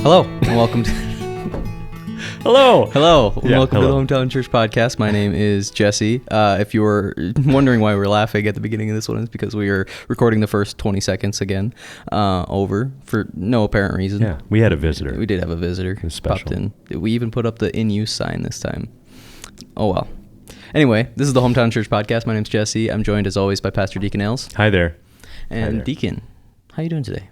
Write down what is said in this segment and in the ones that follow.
Hello, and welcome to... Hello. Welcome to the Hometown Church Podcast. My name is Jesse. If you were wondering why we're laughing at the beginning of this one, it's because we are recording the first 20 seconds again over for no apparent reason. Yeah, we had a visitor. We did have a visitor. It was special. Popped in. We even put up the in-use sign this time. Oh, well. Anyway, this is the Hometown Church Podcast. My name's Jesse. I'm joined, as always, by Pastor Deacon Els. Hi there. And Deacon, how you doing today?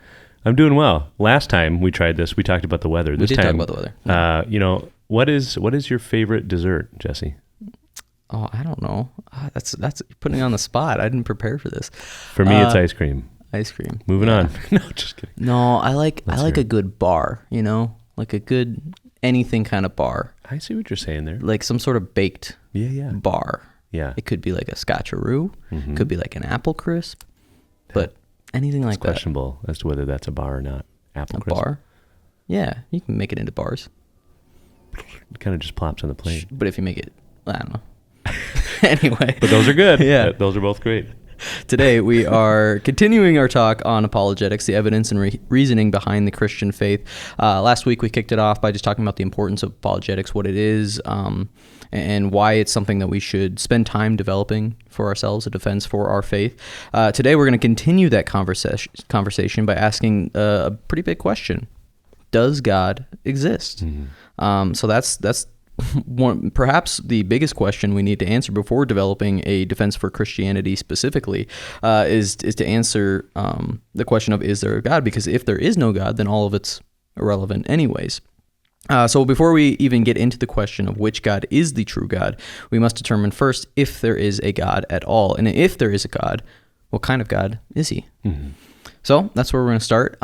I'm doing well. Last time we tried this, we talked about the weather. This we did time, talk about the weather. What is your favorite dessert, Jesse? Oh, I don't know. That's putting me on the spot. I didn't prepare for this. For me, it's ice cream. Ice cream. Moving on. No, just kidding. No, I like a good bar, like a good anything kind of bar. I see what you're saying there. Like some sort of baked bar. Yeah. It could be like a scotcheroo. Mm-hmm. Could be like an apple crisp. But anything like that. It's questionable as to whether that's a bar or not. Apple crisp. Bar? Yeah, you can make it into bars. It kind of just plops on the plate. But if you make it, I don't know. Anyway. But those are good. Yeah. Those are both great. Today we are continuing our talk on apologetics, the evidence and reasoning behind the Christian faith. Last week we kicked it off by just talking about the importance of apologetics, what it is, and why it's something that we should spend time developing for ourselves, a defense for our faith. Today we're going to continue that conversation by asking a pretty big question. Does God exist? Mm-hmm. So that's one, perhaps the biggest question we need to answer before developing a defense for Christianity specifically is to answer the question of, is there a God? Because if there is no God, then all of it's irrelevant anyways. So before we even get into the question of which God is the true God, we must determine first if there is a God at all. And if there is a God, what kind of God is he? Mm-hmm. So that's where we're going to start.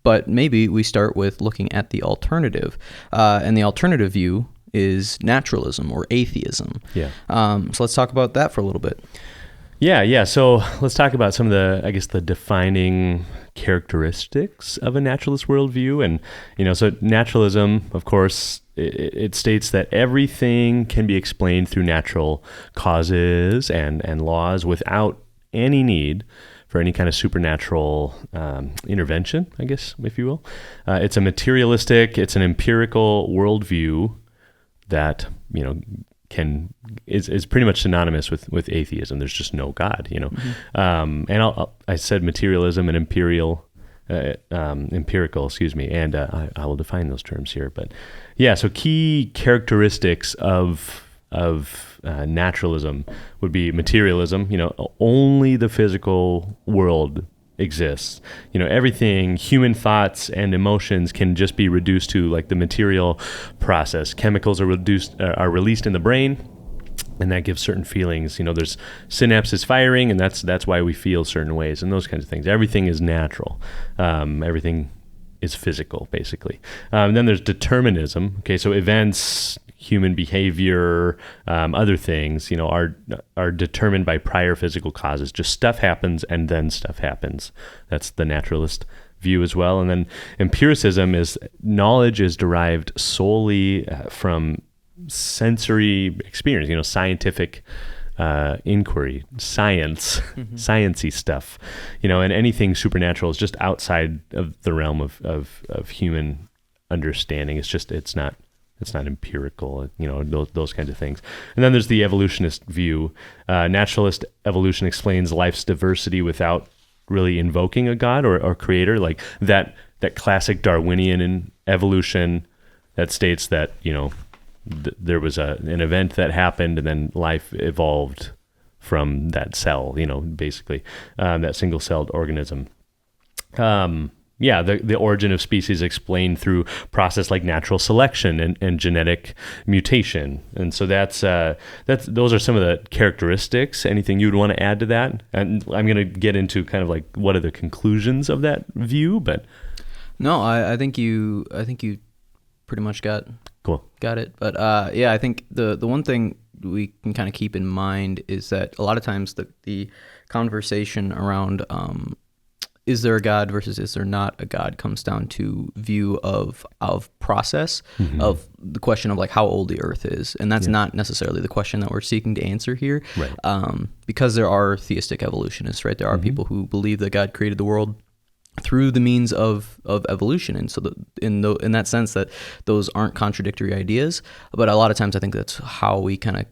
But maybe we start with looking at the alternative. And the alternative view is naturalism or atheism. Yeah. So let's talk about that for a little bit. Yeah. So let's talk about some of the defining characteristics of a naturalist worldview. And, so naturalism, of course, it states that everything can be explained through natural causes and laws without any need for any kind of supernatural intervention, I guess, if you will. It's a materialistic, it's an empirical worldview that, is pretty much synonymous with atheism. There's just no God, Mm-hmm. And I said materialism and empirical, and I will define those terms here. But yeah, so key characteristics of naturalism would be materialism. Only the physical world exists. Everything, human thoughts and emotions can just be reduced to like the material process. Chemicals are released in the brain, and that gives certain feelings. There's synapses firing, and that's why we feel certain ways and those kinds of things. Everything is natural. Everything is physical, basically. Then there's determinism. Okay, so events, human behavior, other things, are determined by prior physical causes. Just stuff happens and then stuff happens. That's the naturalist view as well. And then empiricism is knowledge is derived solely from sensory experience, scientific inquiry, science, sciencey stuff, and anything supernatural is just outside of the realm of human understanding. It's not empirical, those kinds of things. And then there's the evolutionist view. Naturalist evolution explains life's diversity without really invoking a God or creator, like that classic Darwinian evolution that states that, there was an event that happened and then life evolved from that cell, basically, that single-celled organism. The origin of species explained through process like natural selection and genetic mutation. And so that's those are some of the characteristics. Anything you'd want to add to that? And I'm going to get into kind of like what are the conclusions of that view, but no, I think you pretty much got it. But I think the one thing we can kind of keep in mind is that a lot of times the conversation around is there a God versus is there not a God comes down to view of process, mm-hmm. of the question of like how old the earth is. And that's not necessarily the question that we're seeking to answer here. Right. Because there are theistic evolutionists, right? There are mm-hmm. people who believe that God created the world through the means of evolution. And so in that sense, that those aren't contradictory ideas, but a lot of times I think that's how we kind of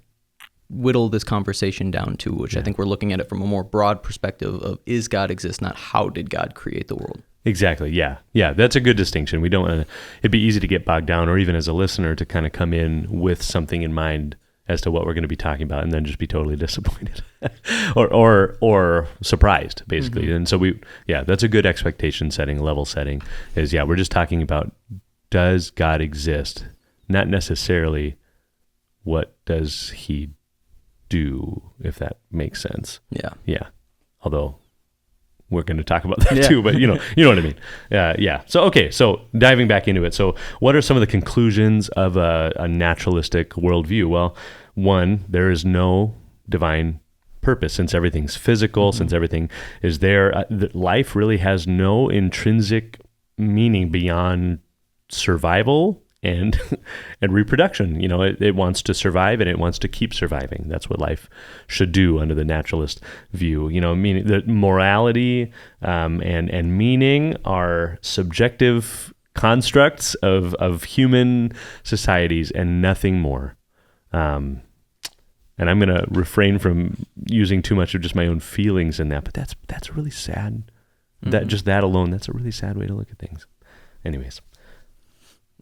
whittle this conversation down to, which I think we're looking at it from a more broad perspective of, is God exist, not how did God create the world? Exactly. Yeah. That's a good distinction. We don't want to, it'd be easy to get bogged down, or even as a listener to kind of come in with something in mind as to what we're going to be talking about, and then just be totally disappointed or surprised, basically. Mm-hmm. And so that's a good expectation setting, level setting is, we're just talking about, does God exist? Not necessarily what does he do, if that makes sense. Yeah. Although we're going to talk about that too, but you know what I mean? So diving back into it. So what are some of the conclusions of a naturalistic worldview? Well, one, there is no divine purpose, since everything's physical, since everything is there. Life really has no intrinsic meaning beyond survival and reproduction. It wants to survive, and it wants to keep surviving. That's what life should do under the naturalist view. Meaning that morality and meaning are subjective constructs of human societies and nothing more. And I'm going to refrain from using too much of just my own feelings in that, but that's really sad. Mm-hmm. That alone, that's a really sad way to look at things. Anyways.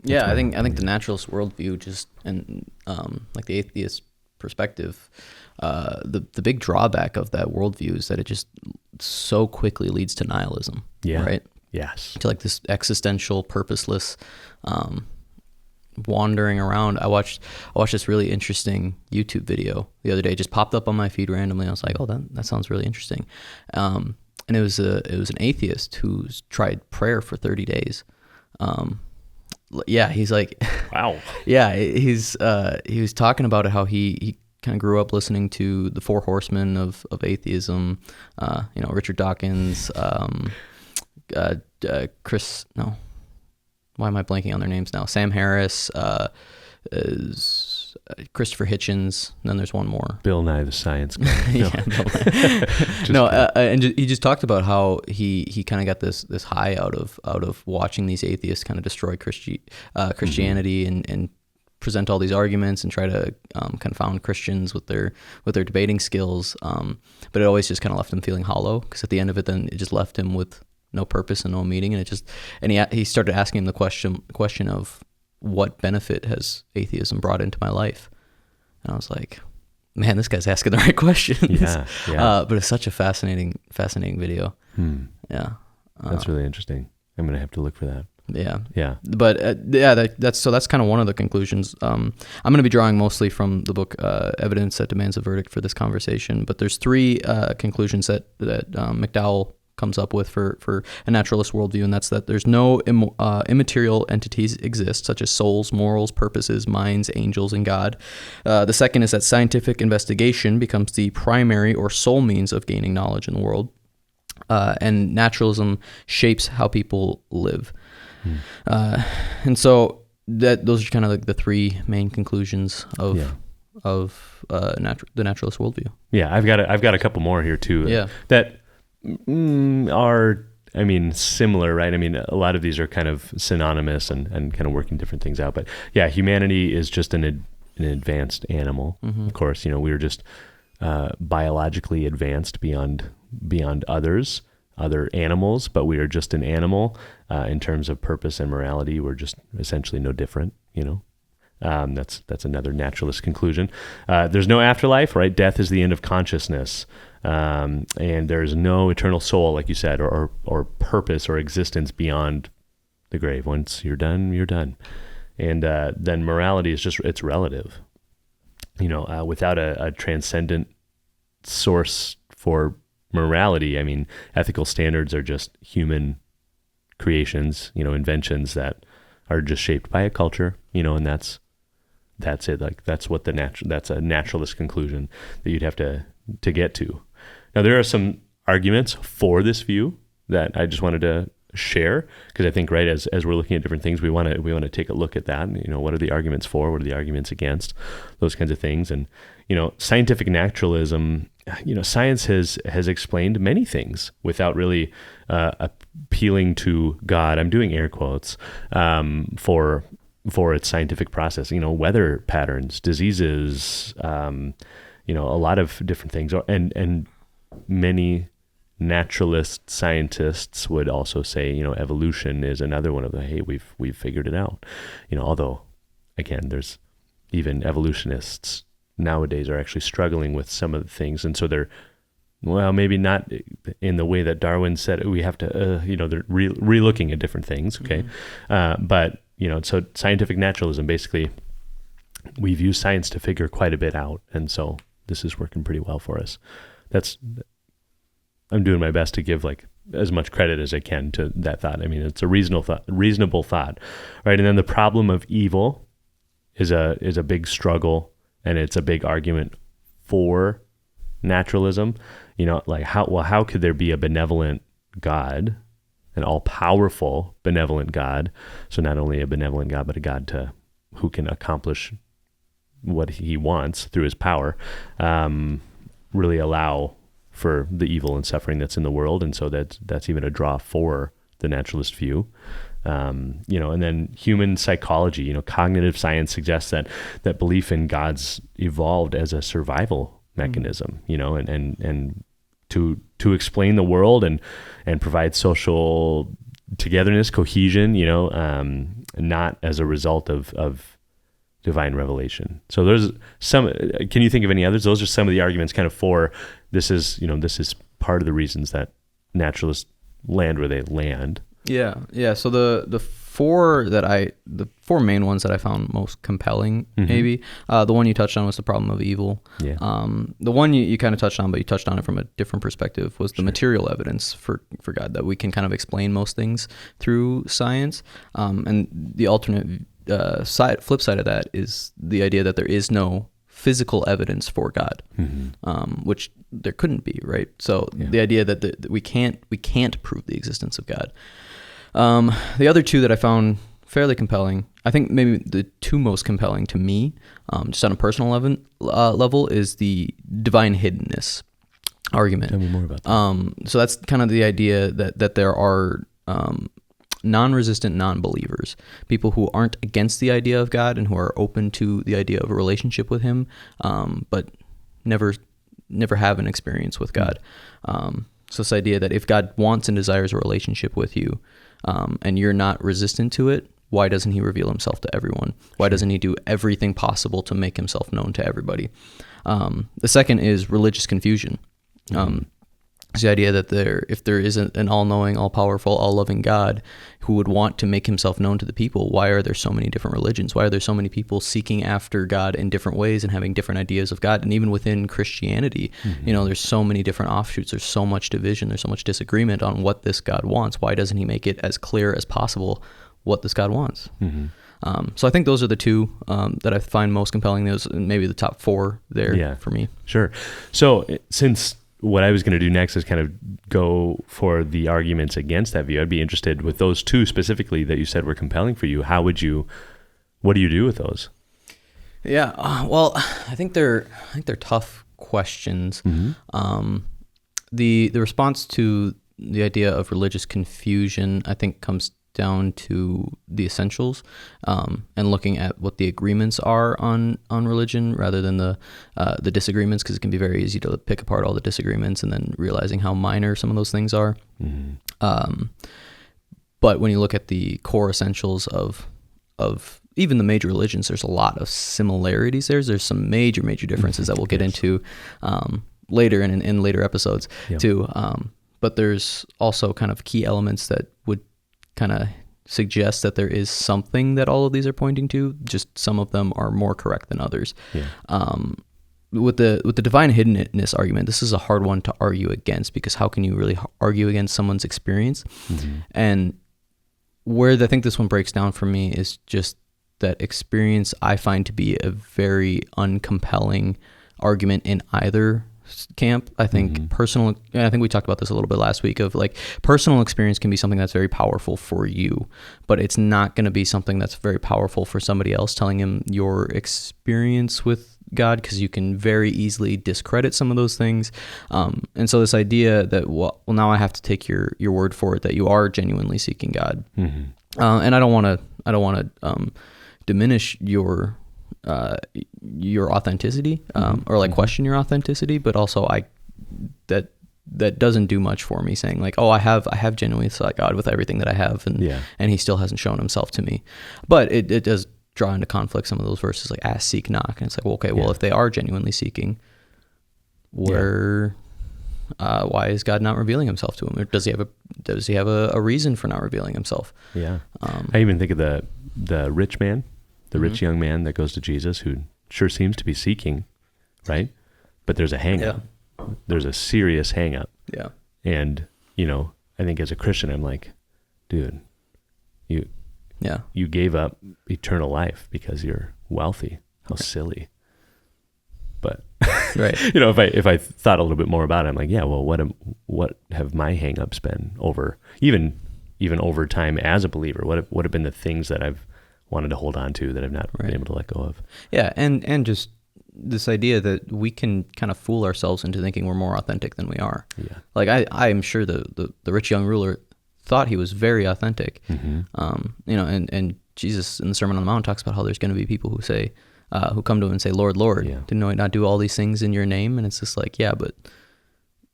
Yeah, I think the naturalist worldview, just and like the atheist perspective, the big drawback of that worldview is that it just so quickly leads to nihilism. Yeah. Right. Yes. To like this existential, purposeless, wandering around. I watched this really interesting YouTube video the other day. It just popped up on my feed randomly. I was like, oh, that sounds really interesting. And it was an atheist who's tried prayer for 30 days. He's like, wow. He was talking about it, how he kind of grew up listening to the Four Horsemen of atheism, Richard Dawkins, why am I blanking on their names now? Sam Harris, Christopher Hitchens, and then there's one more. Bill Nye the Science Guy. And he just talked about how he kind of got this high out of watching these atheists kind of destroy Christianity and present all these arguments and try to confound Christians with their debating skills. But it always just kind of left him feeling hollow, because at the end of it, then it just left him with no purpose and no meaning. And he started asking the question of, what benefit has atheism brought into my life? And I was like, man, this guy's asking the right questions. Yeah. But it's such a fascinating video. Yeah. That's really interesting. I'm going to have to look for that. Yeah. But that's kind of one of the conclusions. I'm going to be drawing mostly from the book Evidence That Demands a Verdict for this conversation. But there's three conclusions that McDowell comes up with for a naturalist worldview, and that's that there's no immaterial entities exist, such as souls, morals, purposes, minds, angels, and God. The second is that scientific investigation becomes the primary or sole means of gaining knowledge in the world, and naturalism shapes how people live. And so those are kind of like the three main conclusions of the naturalist worldview. Yeah, I've got a couple more here too. Yeah. That are, similar, right? A lot of these are kind of synonymous and kind of working different things out. But yeah, humanity is just an advanced animal. Mm-hmm. Of course, we were just biologically advanced beyond other animals, but we are just an animal in terms of purpose and morality. We're just essentially no different, That's another naturalist conclusion. There's no afterlife, right? Death is the end of consciousness. And there's no eternal soul, like you said, or purpose or existence beyond the grave. Once you're done, you're done. And then morality is it's relative. Without a transcendent source for morality, ethical standards are just human creations, inventions that are just shaped by a culture, and that's it. Like that's a naturalist conclusion that you'd have to get to. Now, there are some arguments for this view that I just wanted to share, because I think, right, as we're looking at different things, we want to take a look at that. What are the arguments for? What are the arguments against? Those kinds of things. And scientific naturalism science has explained many things without really appealing to God. I'm doing air quotes for its scientific process. Weather patterns, diseases, a lot of different things, and many naturalist scientists would also say, evolution is another one of the, hey, we've figured it out. Although, again, there's even evolutionists nowadays are actually struggling with some of the things, and so they're, well, maybe not in the way that Darwin said. We have to, they're re-looking at different things. Okay, but so scientific naturalism, basically, we've used science to figure quite a bit out, and so this is working pretty well for us. I'm doing my best to give like as much credit as I can to that thought. I mean, it's a reasonable thought, right? And then the problem of evil is a big struggle, and it's a big argument for naturalism. Like how could there be a benevolent God, an all-powerful benevolent God? So not only a benevolent God, but a God who can accomplish what he wants through his power, really allow for the evil and suffering that's in the world. And so that's even a draw for the naturalist view. And then human psychology, cognitive science suggests that belief in God's evolved as a survival mechanism, and to explain the world and provide social togetherness, cohesion, not as a result of divine revelation. So there's can you think of any others? Those are some of the arguments kind of for this is part of the reasons that naturalists land where they land. Yeah. So the four main ones that I found most compelling, maybe the one you touched on was the problem of evil. Yeah. The one you kind of touched on, but you touched on it from a different perspective, was the material evidence for God, that we can kind of explain most things through science. And the alternate flip side of that is the idea that there is no physical evidence for God, which there couldn't be, right? So the idea that we can't prove the existence of God. The other two that I found fairly compelling, I think maybe the two most compelling to me, just on a personal level, is the divine hiddenness argument. Tell me more about that. So that's kind of the idea that there are non-resistant non-believers, people who aren't against the idea of God and who are open to the idea of a relationship with him, but never have an experience with God. So this idea that if God wants and desires a relationship with you, and you're not resistant to it, why doesn't he reveal himself to everyone? Why doesn't he do everything possible to make himself known to everybody? The second is religious confusion. It's the idea that if there isn't an all-knowing, all-powerful, all-loving God who would want to make himself known to the people, why are there so many different religions? Why are there so many people seeking after God in different ways and having different ideas of God? And even within Christianity, there's so many different offshoots. There's so much division. There's so much disagreement on what this God wants. Why doesn't he make it as clear as possible what this God wants? So I think those are the two that I find most compelling. Those maybe the top four there for me. Sure. So since what I was going to do next is kind of go for the arguments against that view, I'd be interested with those two specifically that you said were compelling for you. What do you do with those? Yeah. Well, I think they're tough questions. The response to the idea of religious confusion, I think, comes down to the essentials, and looking at what the agreements are on religion rather than the disagreements, because it can be very easy to pick apart all the disagreements and then realizing how minor some of those things are. But when you look at the core essentials of even the major religions, there's a lot of similarities there. There's some major differences that we'll get into later in later episodes too. But there's also kind of key elements that would kind of suggest that there is something that all of these are pointing to. Just some of them are more correct than others. With the divine hiddenness argument, this is a hard one to argue against, because how can you really argue against someone's experience? And where I think this one breaks down for me is just that experience I find to be a very uncompelling argument in either camp. I think I think we talked about this a little bit last week, of like personal experience can be something that's very powerful for you, but it's not going to be something that's very powerful for somebody else. Telling him your experience with God, because you can very easily discredit some of those things. And so this idea that, well, now I have to take your word for it that you are genuinely seeking God. Mm-hmm. And I don't want to diminish your authenticity, or like question your authenticity, but also that doesn't do much for me, saying like, oh, I have genuinely sought God with everything that I have, and he still hasn't shown himself to me. But it does draw into conflict some of those verses like ask, seek, knock, and it's like, well, okay, well, if they are genuinely seeking, why is God not revealing himself to him? Or does he have a reason for not revealing himself? Yeah. I even think of the rich man, the rich young man that goes to Jesus, who sure seems to be seeking, right? But there's a hang up. There's a serious hang up. Yeah. And, I think as a Christian, I'm like, dude, you gave up eternal life because you're wealthy. How silly. But right. If I thought a little bit more about it, I'm like, yeah, well, what have my hang-ups been over, even over time as a believer? What have been the things that I've wanted to hold on to that I've not been able to let go of? Yeah, and just this idea that we can kind of fool ourselves into thinking we're more authentic than we are. Yeah. Like I am sure the rich young ruler thought he was very authentic. Mm-hmm. And Jesus in the Sermon on the Mount talks about how there's going to be people who say, who come to him and say, Lord, Lord, didn't I not do all these things in your name? And it's just like, yeah, but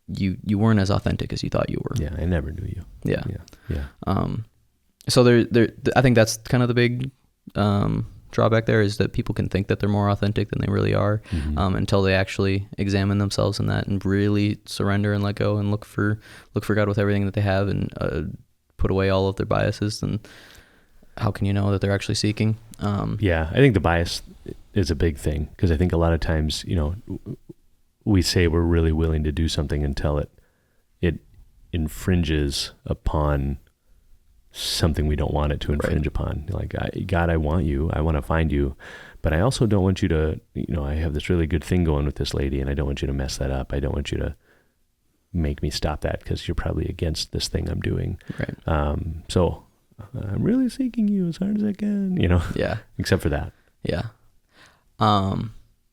you weren't as authentic as you thought you were. Yeah, I never knew you. Yeah. So I think that's kind of the big drawback there, is that people can think that they're more authentic than they really are, until they actually examine themselves in that and really surrender and let go and look for God with everything that they have, and put away all of their biases. And how can you know that they're actually seeking? I think the bias is a big thing, because I think a lot of times, we say we're really willing to do something until it infringes upon something we don't want it to infringe upon. Like, God, I want you. I want to find you, but I also don't want you to, I have this really good thing going with this lady, and I don't want you to mess that up. I don't want you to make me stop that because you're probably against this thing I'm doing. Right. So I'm really seeking you as hard as I can, Yeah. Except for that. Yeah.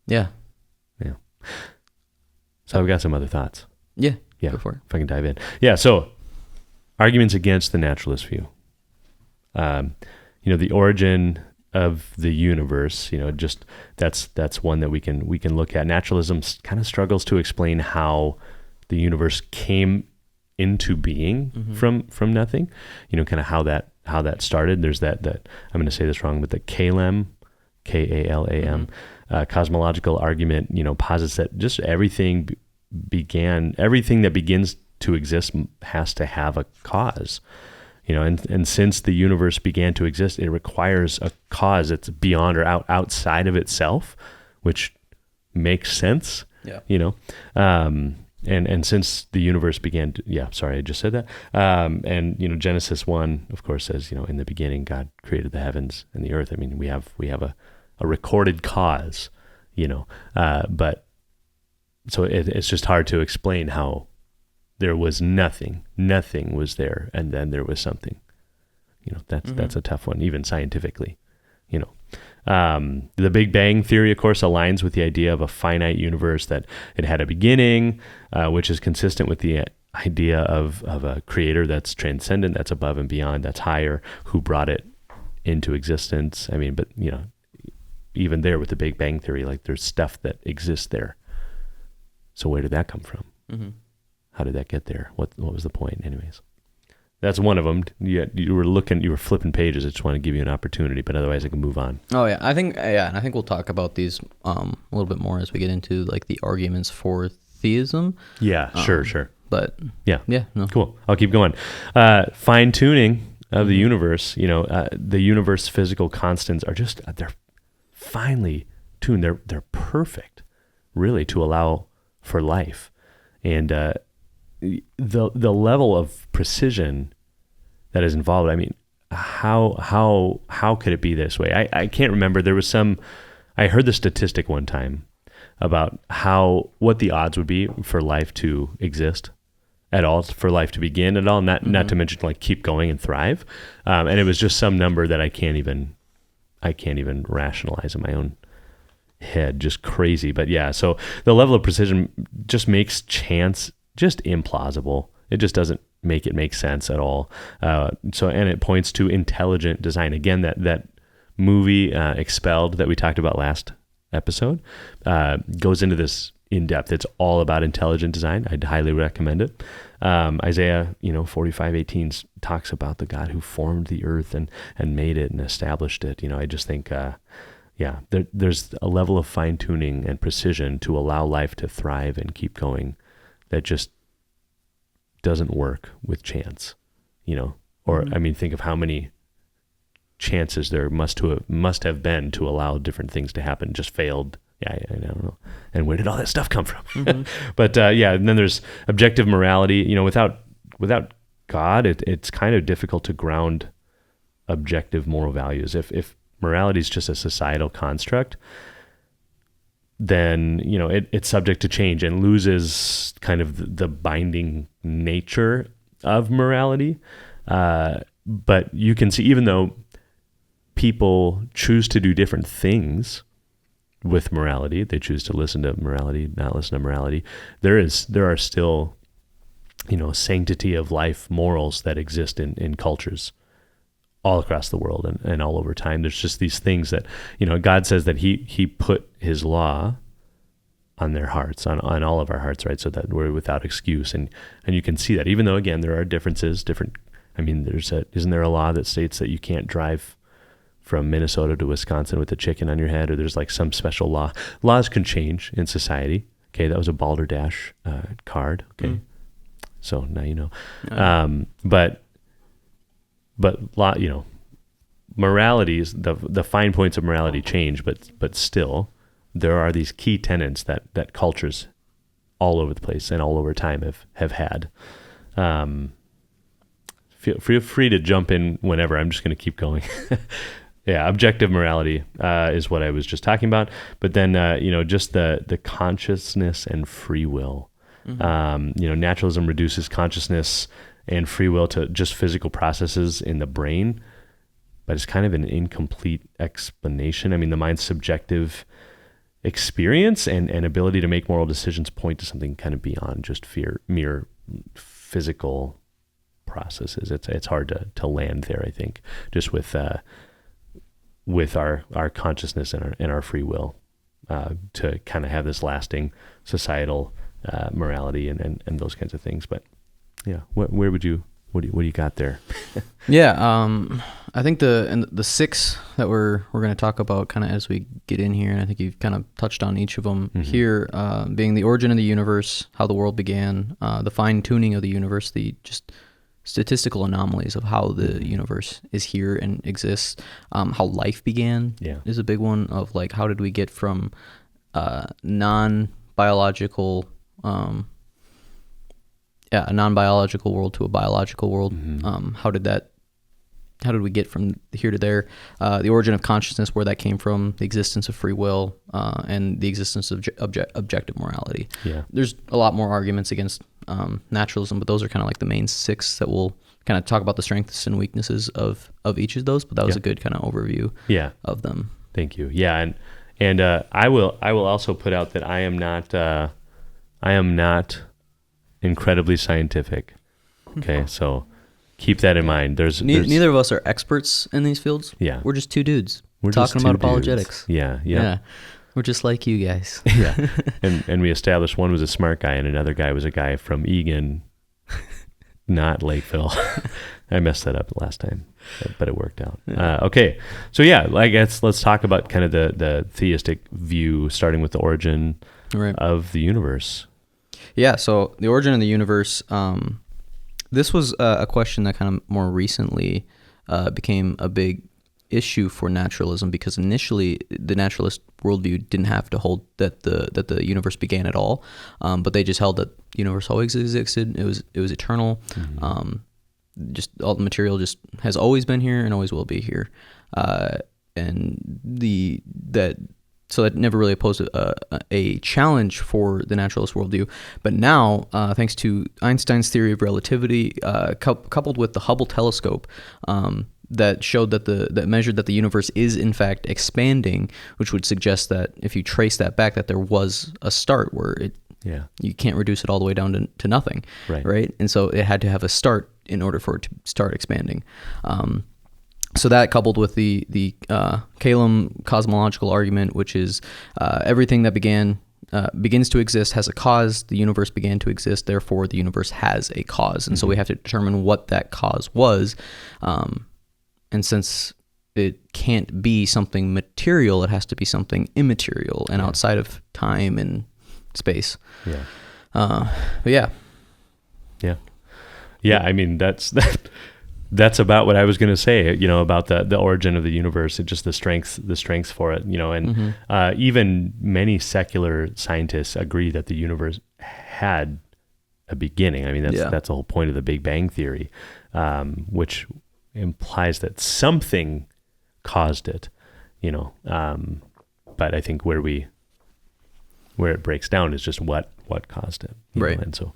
Yeah. So I've got some other thoughts. Yeah. Go for it. If I can dive in. Yeah. So arguments against the naturalist view. The origin of the universe, just that's one that we can look at. Naturalism kind of struggles to explain how the universe came into being from nothing. Kind of how that started. There's that I'm going to say this wrong, but the Kalam, Kalam, cosmological argument, posits that just everything that begins to exist has to have a cause, and since the universe began to exist, it requires a cause that's beyond or outside of itself, which makes sense. And since the universe began to, I just said that. And Genesis 1, of course, says, in the beginning, God created the heavens and the earth. I mean, we have a recorded cause, but so it's just hard to explain how there was nothing was there, and then there was something. That's a tough one, even scientifically. The Big Bang Theory, of course, aligns with the idea of a finite universe, that it had a beginning, which is consistent with the idea of a creator that's transcendent, that's above and beyond, that's higher, who brought it into existence. I mean, but even there with the Big Bang Theory, like, there's stuff that exists there. So where did that come from? Mm-hmm. How did that get there? What was the point? Anyways, that's one of them. You were flipping pages. I just want to give you an opportunity, but otherwise I can move on. Oh yeah, I think we'll talk about these a little bit more as we get into like the arguments for theism. Yeah, sure. But no. Cool. I'll keep going. Fine tuning of the universe. The universe physical constants are just they're finely tuned. They're perfect, really, to allow for life, and the level of precision that is involved. I mean, how could it be this way? I can't remember. There was I heard the statistic one time about what the odds would be for life to exist at all, for life to begin at all, not to mention like keep going and thrive. And it was just some number that I can't even rationalize in my own head, just crazy. But yeah, so the level of precision just makes chance just implausible. It just doesn't make it make sense at all. And it points to intelligent design. Again, that movie Expelled that we talked about last episode goes into this in depth. It's all about intelligent design. I'd highly recommend it. Isaiah 45:18 talks about the God who formed the earth and made it and established it. I just think there's a level of fine-tuning and precision to allow life to thrive and keep going that just doesn't work with chance, or think of how many chances there must have been to allow different things to happen, just failed. I don't know. And where did all that stuff come from? Mm-hmm. But and then there's objective morality. Without God, it's kind of difficult to ground objective moral values. If morality is just a societal construct, then it's subject to change and loses kind of the binding nature of morality. But you can see, even though people choose to do different things with morality, they choose to listen to morality, not listen to morality, there are still sanctity of life morals that exist in cultures all across the world and all over time. There's just these things that God says that he put his law on their hearts, on all of our hearts, right? So that we're without excuse. And you can see that, even though, again, there are differences, isn't there a law that states that you can't drive from Minnesota to Wisconsin with a chicken on your head, or there's like some special law? Laws can change in society. Okay. That was a Balderdash card. Okay. So now you know. But morality is the fine points of morality change, but still there are these key tenets that cultures all over the place and all over time have had. Feel free to jump in whenever. I'm just going to keep going. Yeah, objective morality is what I was just talking about. But then, just the consciousness and free will. Mm-hmm. Naturalism reduces consciousness and free will to just physical processes in the brain, but it's kind of an incomplete explanation. The mind's subjective experience and ability to make moral decisions point to something kind of beyond just mere physical processes. It's hard to land there, I think, just with our consciousns and our free will to kind of have this lasting societal morality and those kinds of things. But yeah, what do you got there? I think the six that we're going to talk about kind of as we get in here, and I think you've kind of touched on each of them here, being the origin of the universe, how the world began, the fine tuning of the universe, the just statistical anomalies of how the universe is here and exists, how life began is a big one, of like, how did we get from non-biological a non-biological world to a biological world. How did we get from here to there? The origin of consciousness, where that came from, the existence of free will, and the existence of objective morality. Yeah. There's a lot more arguments against naturalism, but those are kind of like the main six that we'll kind of talk about the strengths and weaknesses of each of those. But that was a good kind of overview of them. Thank you. Yeah, and I will also put out that I am not incredibly scientific. Okay, so keep that in mind. There's neither of us are experts in these fields. Yeah, we're just two dudes talking about apologetics. Yeah. We're just like you guys. Yeah, and we established one was a smart guy and another guy was a guy from Egan, not Lakeville. I messed that up last time, but it worked out. Okay, so I guess let's talk about kind of the theistic view, starting with the origin of the universe. Yeah, so the origin of the universe, this was a question that kind of more recently became a big issue for naturalism, because initially the naturalist worldview didn't have to hold that the universe began at all, but they just held that the universe always existed. It was eternal. Mm-hmm. Just all the material just has always been here and always will be here, so that never really posed a challenge for the naturalist worldview. But now, thanks to Einstein's theory of relativity, coupled with the Hubble telescope, that showed that measured that the universe is in fact expanding, which would suggest that if you trace that back, that there was a start where you can't reduce it all the way down to nothing, right? And so it had to have a start in order for it to start expanding. So that, coupled with the Kalam cosmological argument, which is everything that begins to exist has a cause. The universe began to exist, therefore the universe has a cause, and so we have to determine what that cause was. And since it can't be something material, it has to be something immaterial and outside of time and space. But yeah. I mean, that's about what I was going to say, about the origin of the universe, and just the strength for it, and even many secular scientists agree that the universe had a beginning. I mean, that's the whole point of the Big Bang Theory, which implies that something caused it, but I think where it breaks down is just what caused it, right? And so,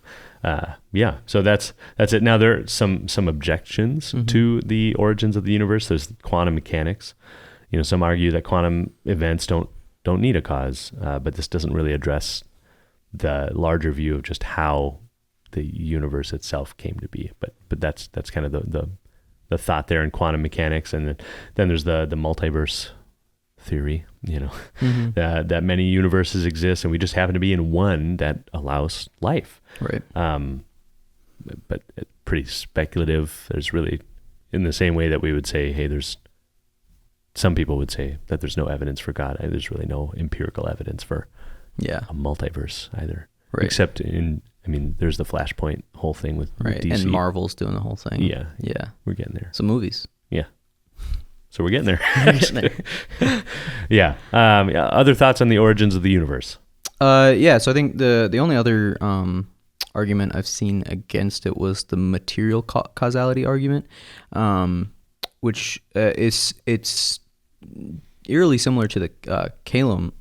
so that's it. Now there are some objections to the origins of the universe. There's quantum mechanics. Some argue that quantum events don't need a cause, but this doesn't really address the larger view of just how the universe itself came to be. But that's kind of the thought there in quantum mechanics. And then there's the multiverse theory, that many universes exist and we just happen to be in one that allows life. Right. But pretty speculative. There's really, in the same way that we would say, hey, some people would say that there's no evidence for God. There's really no empirical evidence for a multiverse either. Right. Except there's the Flashpoint whole thing with DC. And Marvel's doing the whole thing. Yeah. We're getting there. So movies. Yeah. So we're getting there. Other thoughts on the origins of the universe? So I think the only other argument I've seen against it was the material causality argument, which it's eerily similar to the Kalam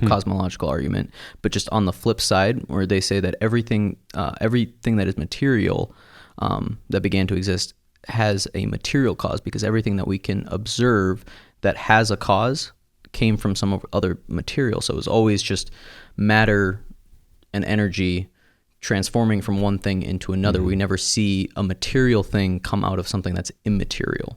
cosmological argument, but just on the flip side, where they say that everything that is material that began to exist has a material cause, because everything that we can observe that has a cause came from some other material. So it was always just matter and energy transforming from one thing into another. We never see a material thing come out of something that's immaterial.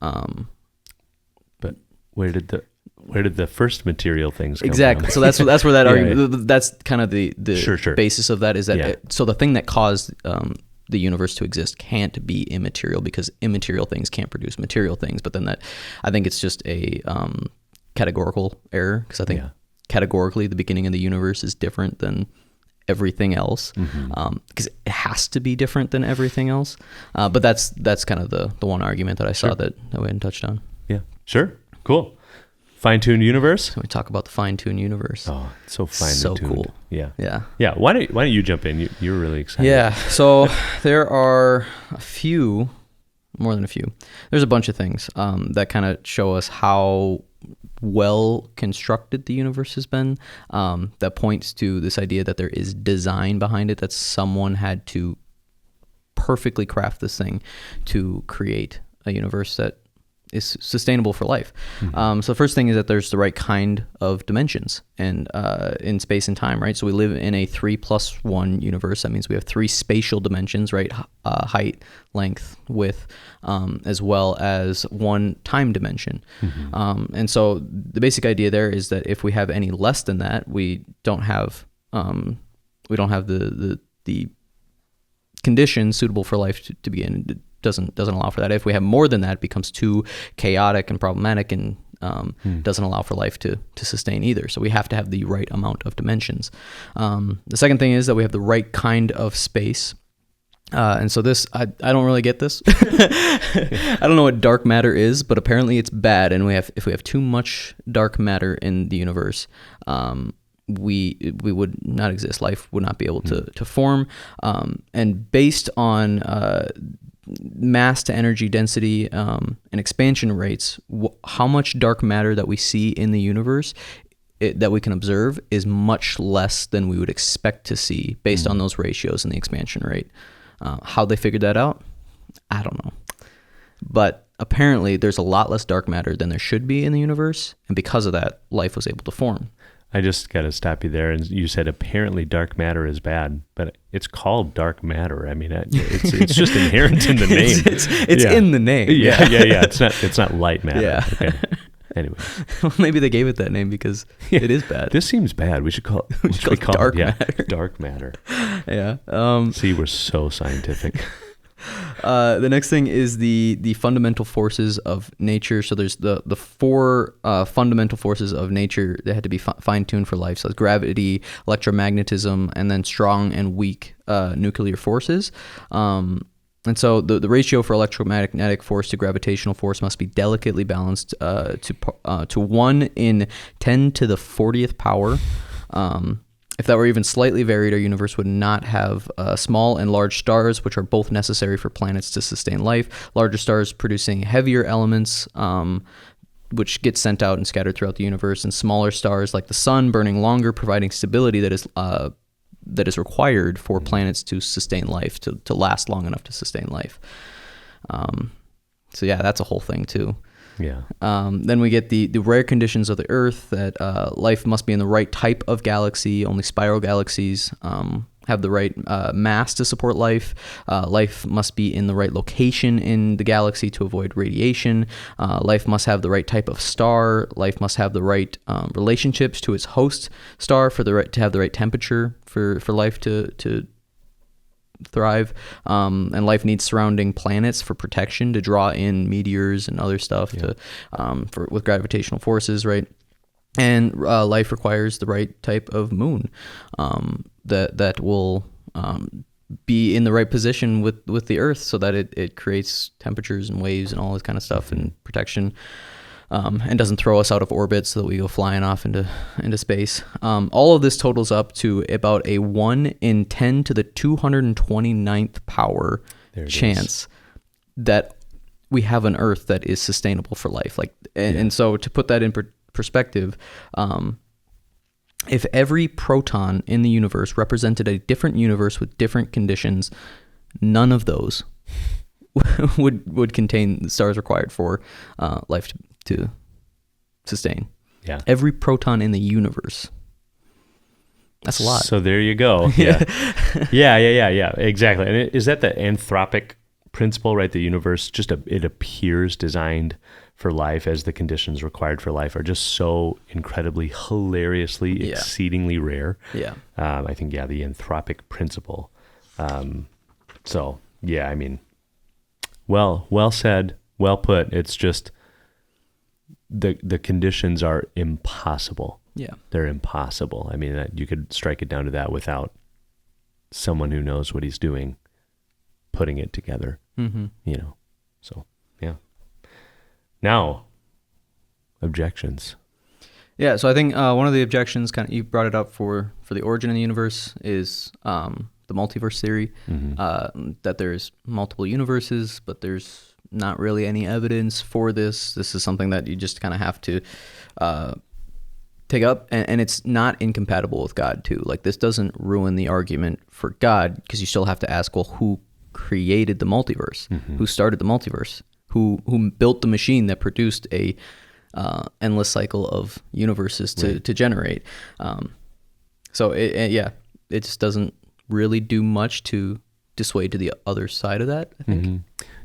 But where did the first material things come exactly from? So that's where that argument, that's kind of the sure. basis of that, is that so the thing that caused the universe to exist can't be immaterial, because immaterial things can't produce material things. But then I think it's just a categorical error, because I think categorically the beginning of the universe is different than everything else, because it has to be different than everything else. But that's kind of the one argument that I saw that we hadn't touched on. Yeah, sure, cool. Fine-tuned universe. So we talk about the fine-tuned universe. Oh, it's so fine-tuned. So cool. Yeah. Why don't you jump in? You're really excited. Yeah. So there are more than a few. There's a bunch of things that kind of show us how well constructed the universe has been. That points to this idea that there is design behind it, that someone had to perfectly craft this thing to create a universe that is sustainable for life. So the first thing is that there's the right kind of dimensions and in space and time, right? So we live in a 3+1 universe. That means we have 3 spatial dimensions, right? Height, length, width, as well as 1 time dimension. And so the basic idea there is that if we have any less than that, we don't have the conditions suitable for life to begin. It doesn't allow for that. If we have more than that, it becomes too chaotic and problematic, and doesn't allow for life to sustain either. So we have to have the right amount of dimensions. The second thing is that we have the right kind of space. And so this, I don't really get this. I don't know what dark matter is, but apparently it's bad. And if we have too much dark matter in the universe, we would not exist. Life would not be able to form. And based on mass to energy density and expansion rates, how much dark matter that we see in the universe that we can observe is much less than we would expect to see based on those ratios and the expansion rate. How they figured that out, I don't know. But apparently there's a lot less dark matter than there should be in the universe, and because of that, life was able to form. I just got to stop you there. And you said apparently dark matter is bad, but it's called dark matter. I mean, it's just inherent in the name. It's in the name. Yeah. It's not light matter. Yeah. Okay. Anyway, well, maybe they gave it that name because it is bad. This seems bad. We should call it dark matter. Dark matter. Yeah. See, we're so scientific. The next thing is the fundamental forces of nature. So there's the four fundamental forces of nature that had to be fine-tuned for life. So it's gravity, electromagnetism, and then strong and weak nuclear forces. And so the ratio for electromagnetic force to gravitational force must be delicately balanced to 1 in 10 to the 40th power. If that were even slightly varied, our universe would not have small and large stars, which are both necessary for planets to sustain life. Larger stars producing heavier elements, which get sent out and scattered throughout the universe, and smaller stars like the sun burning longer, providing stability that is required for planets to sustain life, to last long enough to sustain life. So yeah, that's a whole thing too. Yeah. Then we get the rare conditions of the Earth, that life must be in the right type of galaxy. Only spiral galaxies have the right mass to support life. Life must be in the right location in the galaxy to avoid radiation. Life must have the right type of star. Life must have the right relationships to its host star to have the right temperature for life to thrive, and life needs surrounding planets for protection, to draw in meteors and other stuff with gravitational forces, right? And life requires the right type of moon that will be in the right position with the Earth, so that it creates temperatures and waves and all this kind of stuff and protection. And doesn't throw us out of orbit so that we go flying off into space. All of this totals up to about a 1 in 10 to the 229th power chance that we have an Earth that is sustainable for life. And so to put that in perspective, if every proton in the universe represented a different universe with different conditions, none of those would contain the stars required for life to sustain. Yeah. Every proton in the universe. That's a lot. So there you go. Yeah. Yeah. Exactly. And is that the anthropic principle, right? The universe it appears designed for life, as the conditions required for life are just so incredibly, hilariously, exceedingly rare. Yeah. I think, the anthropic principle. So yeah, I mean, well said, well put. It's just, the conditions are impossible. Yeah. They're impossible. I mean, you could strike it down to that without someone who knows what he's doing putting it together. Mm-hmm. So yeah. Now, objections. Yeah, so I think one of the objections, you brought it up for the origin of the universe, is the multiverse theory, that there's multiple universes, but there's not really any evidence for this. This is something that you just kind of have to take up, and it's not incompatible with God too. Like, this doesn't ruin the argument for God, because you still have to ask, well, who created the multiverse? Mm-hmm. Who started the multiverse? Who built the machine that produced a endless cycle of universes to generate? So it just doesn't really do much to dissuade to the other side of that, I think. Mm-hmm.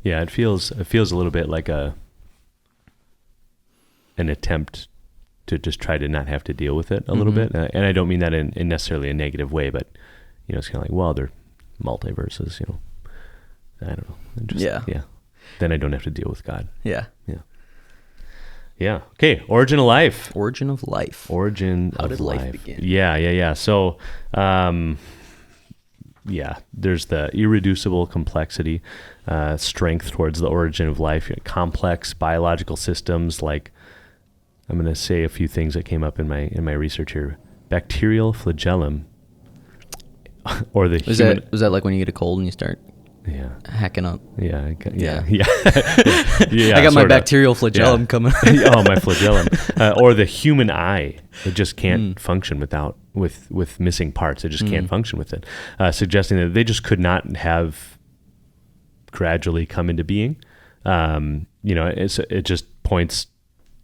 Yeah, it feels a little bit like an attempt to just try to not have to deal with it a little bit. And I don't mean that in necessarily a negative way, but it's kind of like, well, they're multiverses, I don't know. Yeah. Then I don't have to deal with God. Yeah. Okay. Origin of life. How did life begin? Yeah. So, there's the irreducible complexity, strength towards the origin of life, complex biological systems. Like, I'm going to say a few things that came up in my research here. Bacterial flagellum, or the was that like when you get a cold and you start hacking up? Yeah. I got my bacterial flagellum coming. Oh, my flagellum. Or the human eye. It just can't function with missing parts. It just can't function with it. Suggesting that they just could not have gradually come into being. it just points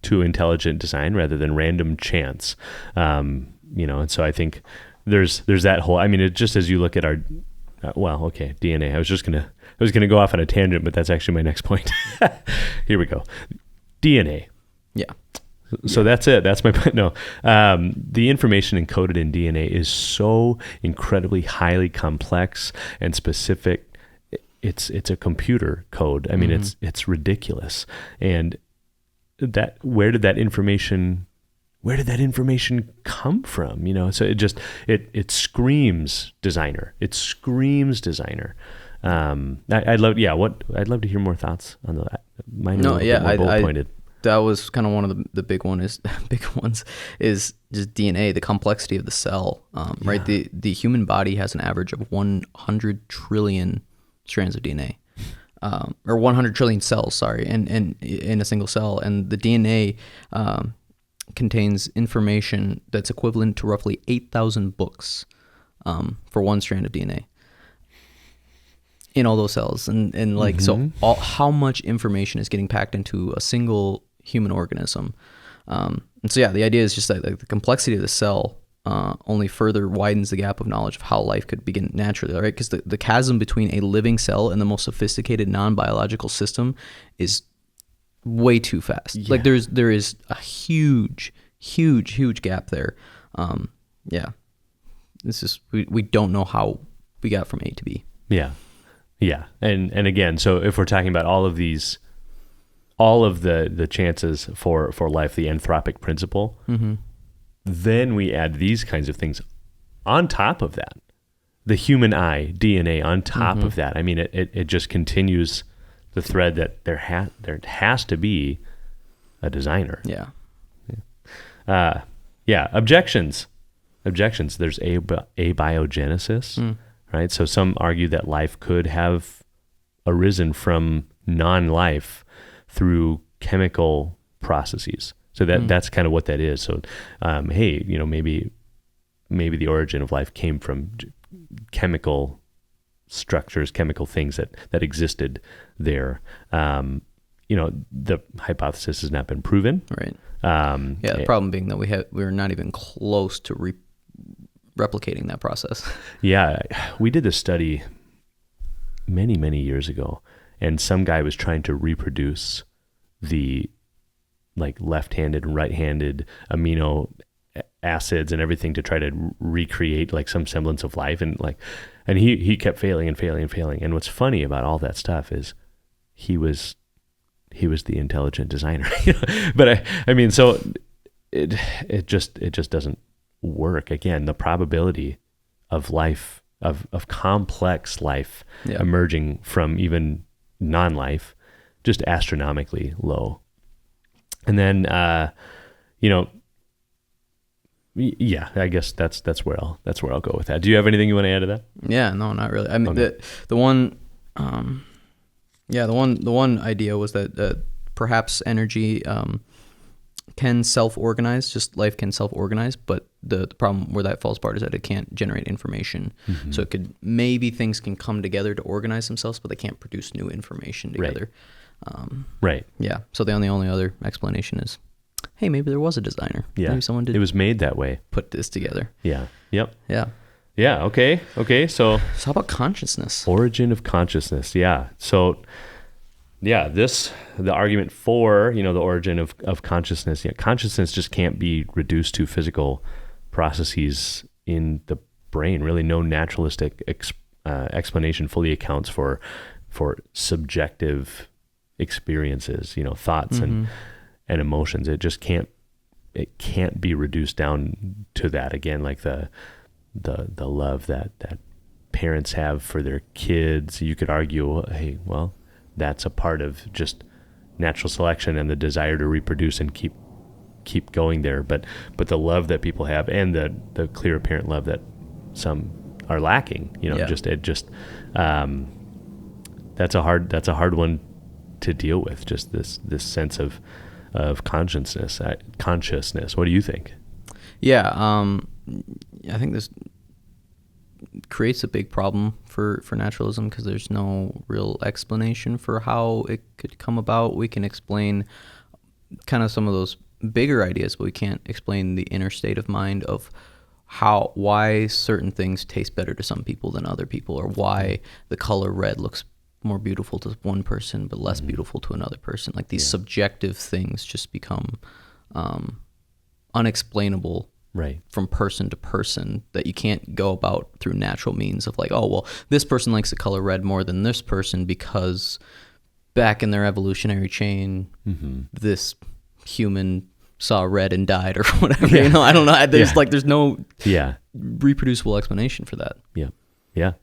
to intelligent design rather than random chance. And so I think there's that whole, I mean, it just, as you look at our, DNA, I was gonna go off on a tangent, but that's actually my next point. Here we go. DNA. Yeah. So that's it. That's my point. No, the information encoded in DNA is so incredibly highly complex and specific. It's a computer code. I mean, it's ridiculous. And where did that information come from? So it screams designer. It screams designer. I'd love to hear more thoughts on that. Mine are bullet pointed. That was kind of one of the big ones is just DNA, the complexity of the cell, right? The human body has an average of 100 trillion strands of DNA, or 100 trillion cells, sorry, and in a single cell. And the DNA contains information that's equivalent to roughly 8,000 books for one strand of DNA in all those cells. And like, so how much information is getting packed into a single human organism. And so, the idea is just that the complexity of the cell only further widens the gap of knowledge of how life could begin naturally, right? Because the chasm between a living cell and the most sophisticated non-biological system is way too fast. Yeah. Like there is a huge gap there. This is, we don't know how we got from A to B. Yeah. Yeah. And again, so if we're talking about all of the chances for life, the anthropic principle, then we add these kinds of things on top of that. The human eye, DNA on top of that. I mean, it just continues the thread that there has to be a designer. Yeah. Objections. There's abiogenesis, right? So some argue that life could have arisen from non-life through chemical processes. So that's kind of what that is. So, maybe the origin of life came from chemical structures, chemical things that existed there. The hypothesis has not been proven. Right. The problem being that we're not even close to replicating that process. Yeah, we did this study many, many years ago, and some guy was trying to reproduce the left-handed and right-handed amino acids and everything to try to recreate some semblance of life, and he kept failing. And what's funny about all that stuff is he was the intelligent designer. But I mean, so it just doesn't work. Again, the probability of life, of complex life emerging from even non-life, just astronomically low. And then, I guess that's where I'll go with that. Do you have anything you want to add to that? Yeah, no, not really. I mean, the one idea was that perhaps energy can self-organize, just life can self-organize, but the problem where that falls apart is that it can't generate information. So maybe things can come together to organize themselves, but they can't produce new information together. Right. Yeah. So the only other explanation is, hey, maybe there was a designer. Yeah. Maybe someone did. It was made that way. Put this together. Yeah. Yep. Yeah. Yeah. Okay. So how about consciousness? Origin of consciousness. Yeah. So the argument for, the origin of consciousness. Yeah. Consciousness just can't be reduced to physical processes in the brain. Really, no naturalistic explanation fully accounts for subjective experiences, thoughts and emotions. It just can't be reduced down to that. Again, like the love that parents have for their kids. You could argue, hey, well, that's a part of just natural selection and the desire to reproduce and keep going there. But the love that people have and the clear apparent love that some are lacking, that's a hard one to deal with. Just this sense of consciousness. What do you think? Yeah, I think creates a big problem for naturalism because there's no real explanation for how it could come about. We can explain kind of some of those bigger ideas, but we can't explain the inner state of mind of why certain things taste better to some people than other people, or why the color red looks more beautiful to one person but less beautiful to another person. Like these subjective things just become unexplainable from person to person, that you can't go about through natural means of like, oh, well, this person likes the color red more than this person because back in their evolutionary chain, this human saw red and died or whatever. You know, I don't know. There's no reproducible explanation for that. Yeah.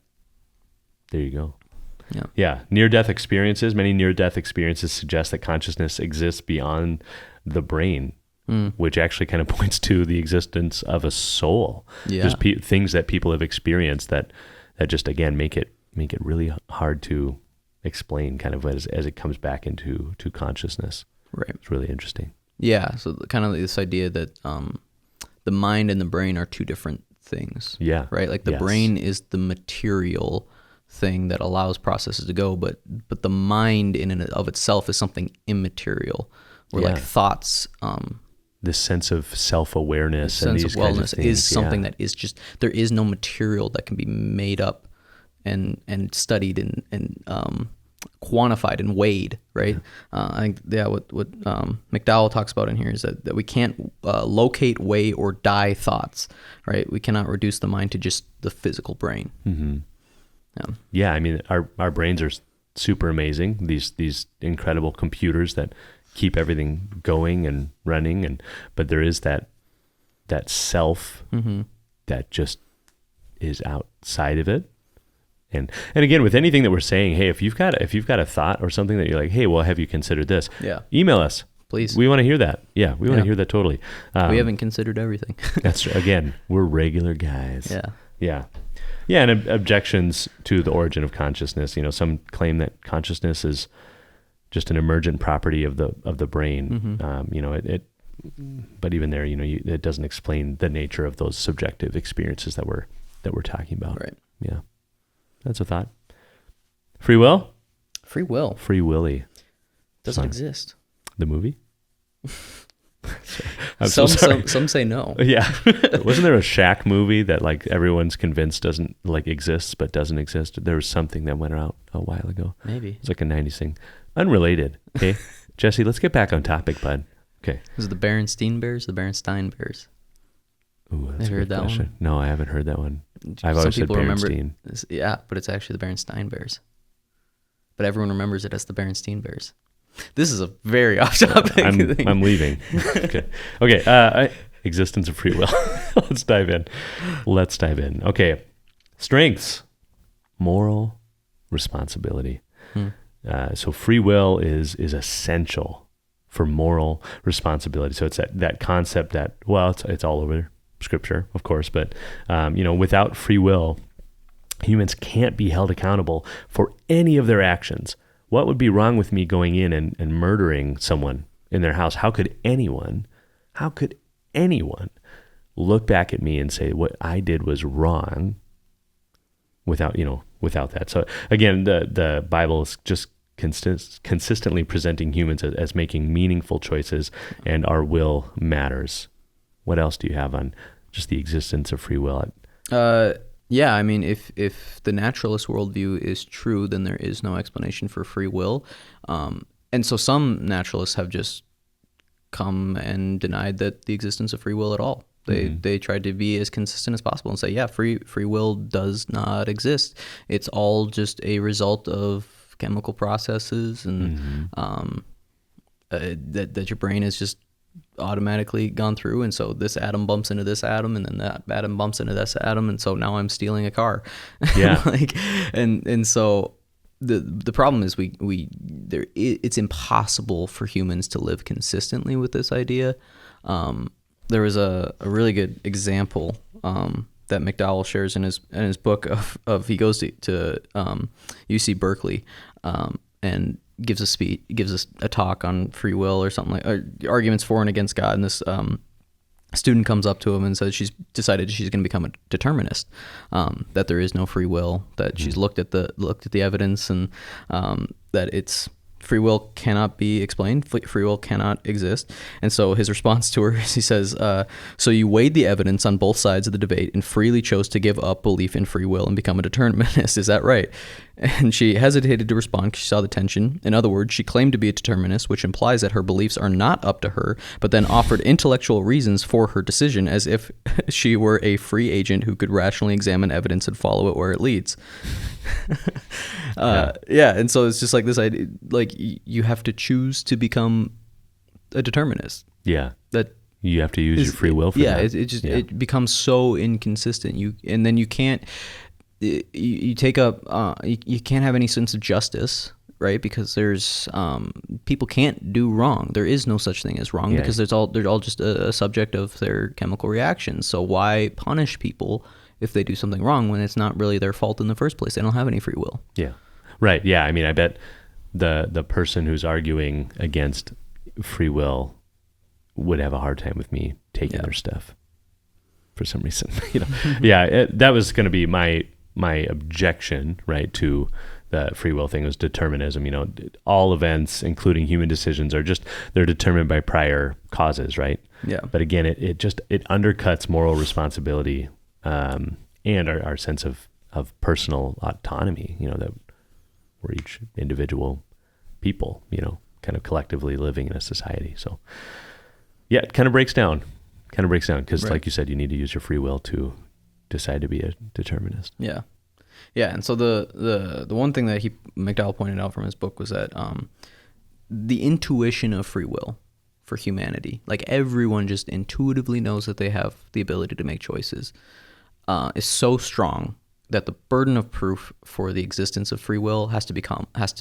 There you go. Yeah. Near-death experiences. Many near-death experiences suggest that consciousness exists beyond the brain, which actually kind of points to the existence of a soul. Just things that people have experienced that just, again, make it really hard to explain, kind of as it comes back into consciousness. Right. It's really interesting. Yeah. So kind of this idea that the mind and the brain are two different things. Yeah. Right. Like the brain is the material thing that allows processes to go, but the mind in and of itself is something immaterial, where like thoughts, this sense of self-awareness and these wellness kinds of things, is something that is just, there is no material that can be made up and studied and quantified and weighed, right? I think what McDowell talks about in here is that we can't locate, weigh, or die thoughts, right? We cannot reduce the mind to just the physical brain. Yeah, I mean, our brains are super amazing. These incredible computers that keep everything going and running, but there is that self that just is outside of it. And again, with anything that we're saying, hey, if you've got a thought or something that you're like, hey, well, have you considered this? Yeah. Email us, please. We want to hear that. Yeah, we want to hear that totally. We haven't considered everything. That's again, we're regular guys. Yeah. Yeah, and objections to the origin of consciousness. You know, some claim that consciousness is just an emergent property of the brain. You know, but even there, you know, it doesn't explain the nature of those subjective experiences that we're talking about. Right. Yeah, that's a thought. Free will. Free Willy doesn't exist. The movie. Some say no. Yeah. Wasn't there a Shaq movie that like everyone's convinced doesn't like exists but doesn't exist? There was something that went out a while ago. Maybe. It's like a 90s thing. Unrelated. Okay. Jesse, let's get back on topic, bud. Okay. Is it the Berenstein Bears? The Berenstein Bears. Ooh, that's Have you heard that question. one? No, I haven't heard that one. I've Some always said people remember Berenstein. Yeah, but it's actually the Berenstein Bears. But everyone remembers it as the Berenstein Bears. This is a very off topic thing. I'm leaving. Okay. Existence of free will. Let's dive in. Okay. Strengths. Moral responsibility. So free will is essential for moral responsibility. So it's that concept that, well, it's all over Scripture, of course, but you know, without free will, humans can't be held accountable for any of their actions. What would be wrong with me going in and murdering someone in their house? How could anyone look back at me and say what I did was wrong without that? So again, the Bible is just consistently presenting humans as making meaningful choices, and our will matters. What else do you have on just the existence of free will? Yeah, I mean, if the naturalist worldview is true, then there is no explanation for free will. And so some naturalists have just come and denied that the existence of free will at all. They tried to be as consistent as possible and say, yeah, free will does not exist. It's all just a result of chemical processes, and that your brain has just automatically gone through, and so this atom bumps into this atom, and then that atom bumps into this atom, and so now I'm stealing a car. Yeah. and so the problem is it's impossible for humans to live consistently with this idea. There was a really good example that McDowell shares in his book of he goes to UC Berkeley and gives a talk on free will or something like, or arguments for and against God. And student comes up to him and says she's decided she's going to become a determinist, that there is no free will, that she's looked at the evidence, and that it's free will cannot be explained, free will cannot exist. And so his response to her is, he says, so you weighed the evidence on both sides of the debate and freely chose to give up belief in free will and become a determinist. Is that right? And she hesitated to respond because she saw the tension. In other words, she claimed to be a determinist, which implies that her beliefs are not up to her, but then offered intellectual reasons for her decision as if she were a free agent who could rationally examine evidence and follow it where it leads. And so it's just like this idea, like you have to choose to become a determinist. Yeah. That you have to use your free will for that. It becomes so inconsistent. And then you can't, you take up, you can't have any sense of justice, right? Because there's, people can't do wrong. There is no such thing as wrong because they're all just a subject of their chemical reactions. So why punish people if they do something wrong when it's not really their fault in the first place? They don't have any free will. Yeah. Right. Yeah. I mean, I bet the person who's arguing against free will would have a hard time with me taking their stuff for some reason. That was going to be my objection, right, to the free will thing, was determinism. All events, including human decisions, they're determined by prior causes, right? Yeah. But again, it undercuts moral responsibility, and our sense of personal autonomy, that we're each individual people, kind of collectively living in a society. So yeah, it kind of breaks down because like you said, you need to use your free will to decide to be a determinist. Yeah. And so the one thing that McDowell pointed out from his book was that the intuition of free will for humanity, like everyone just intuitively knows that they have the ability to make choices, is so strong that the burden of proof for the existence of free will has to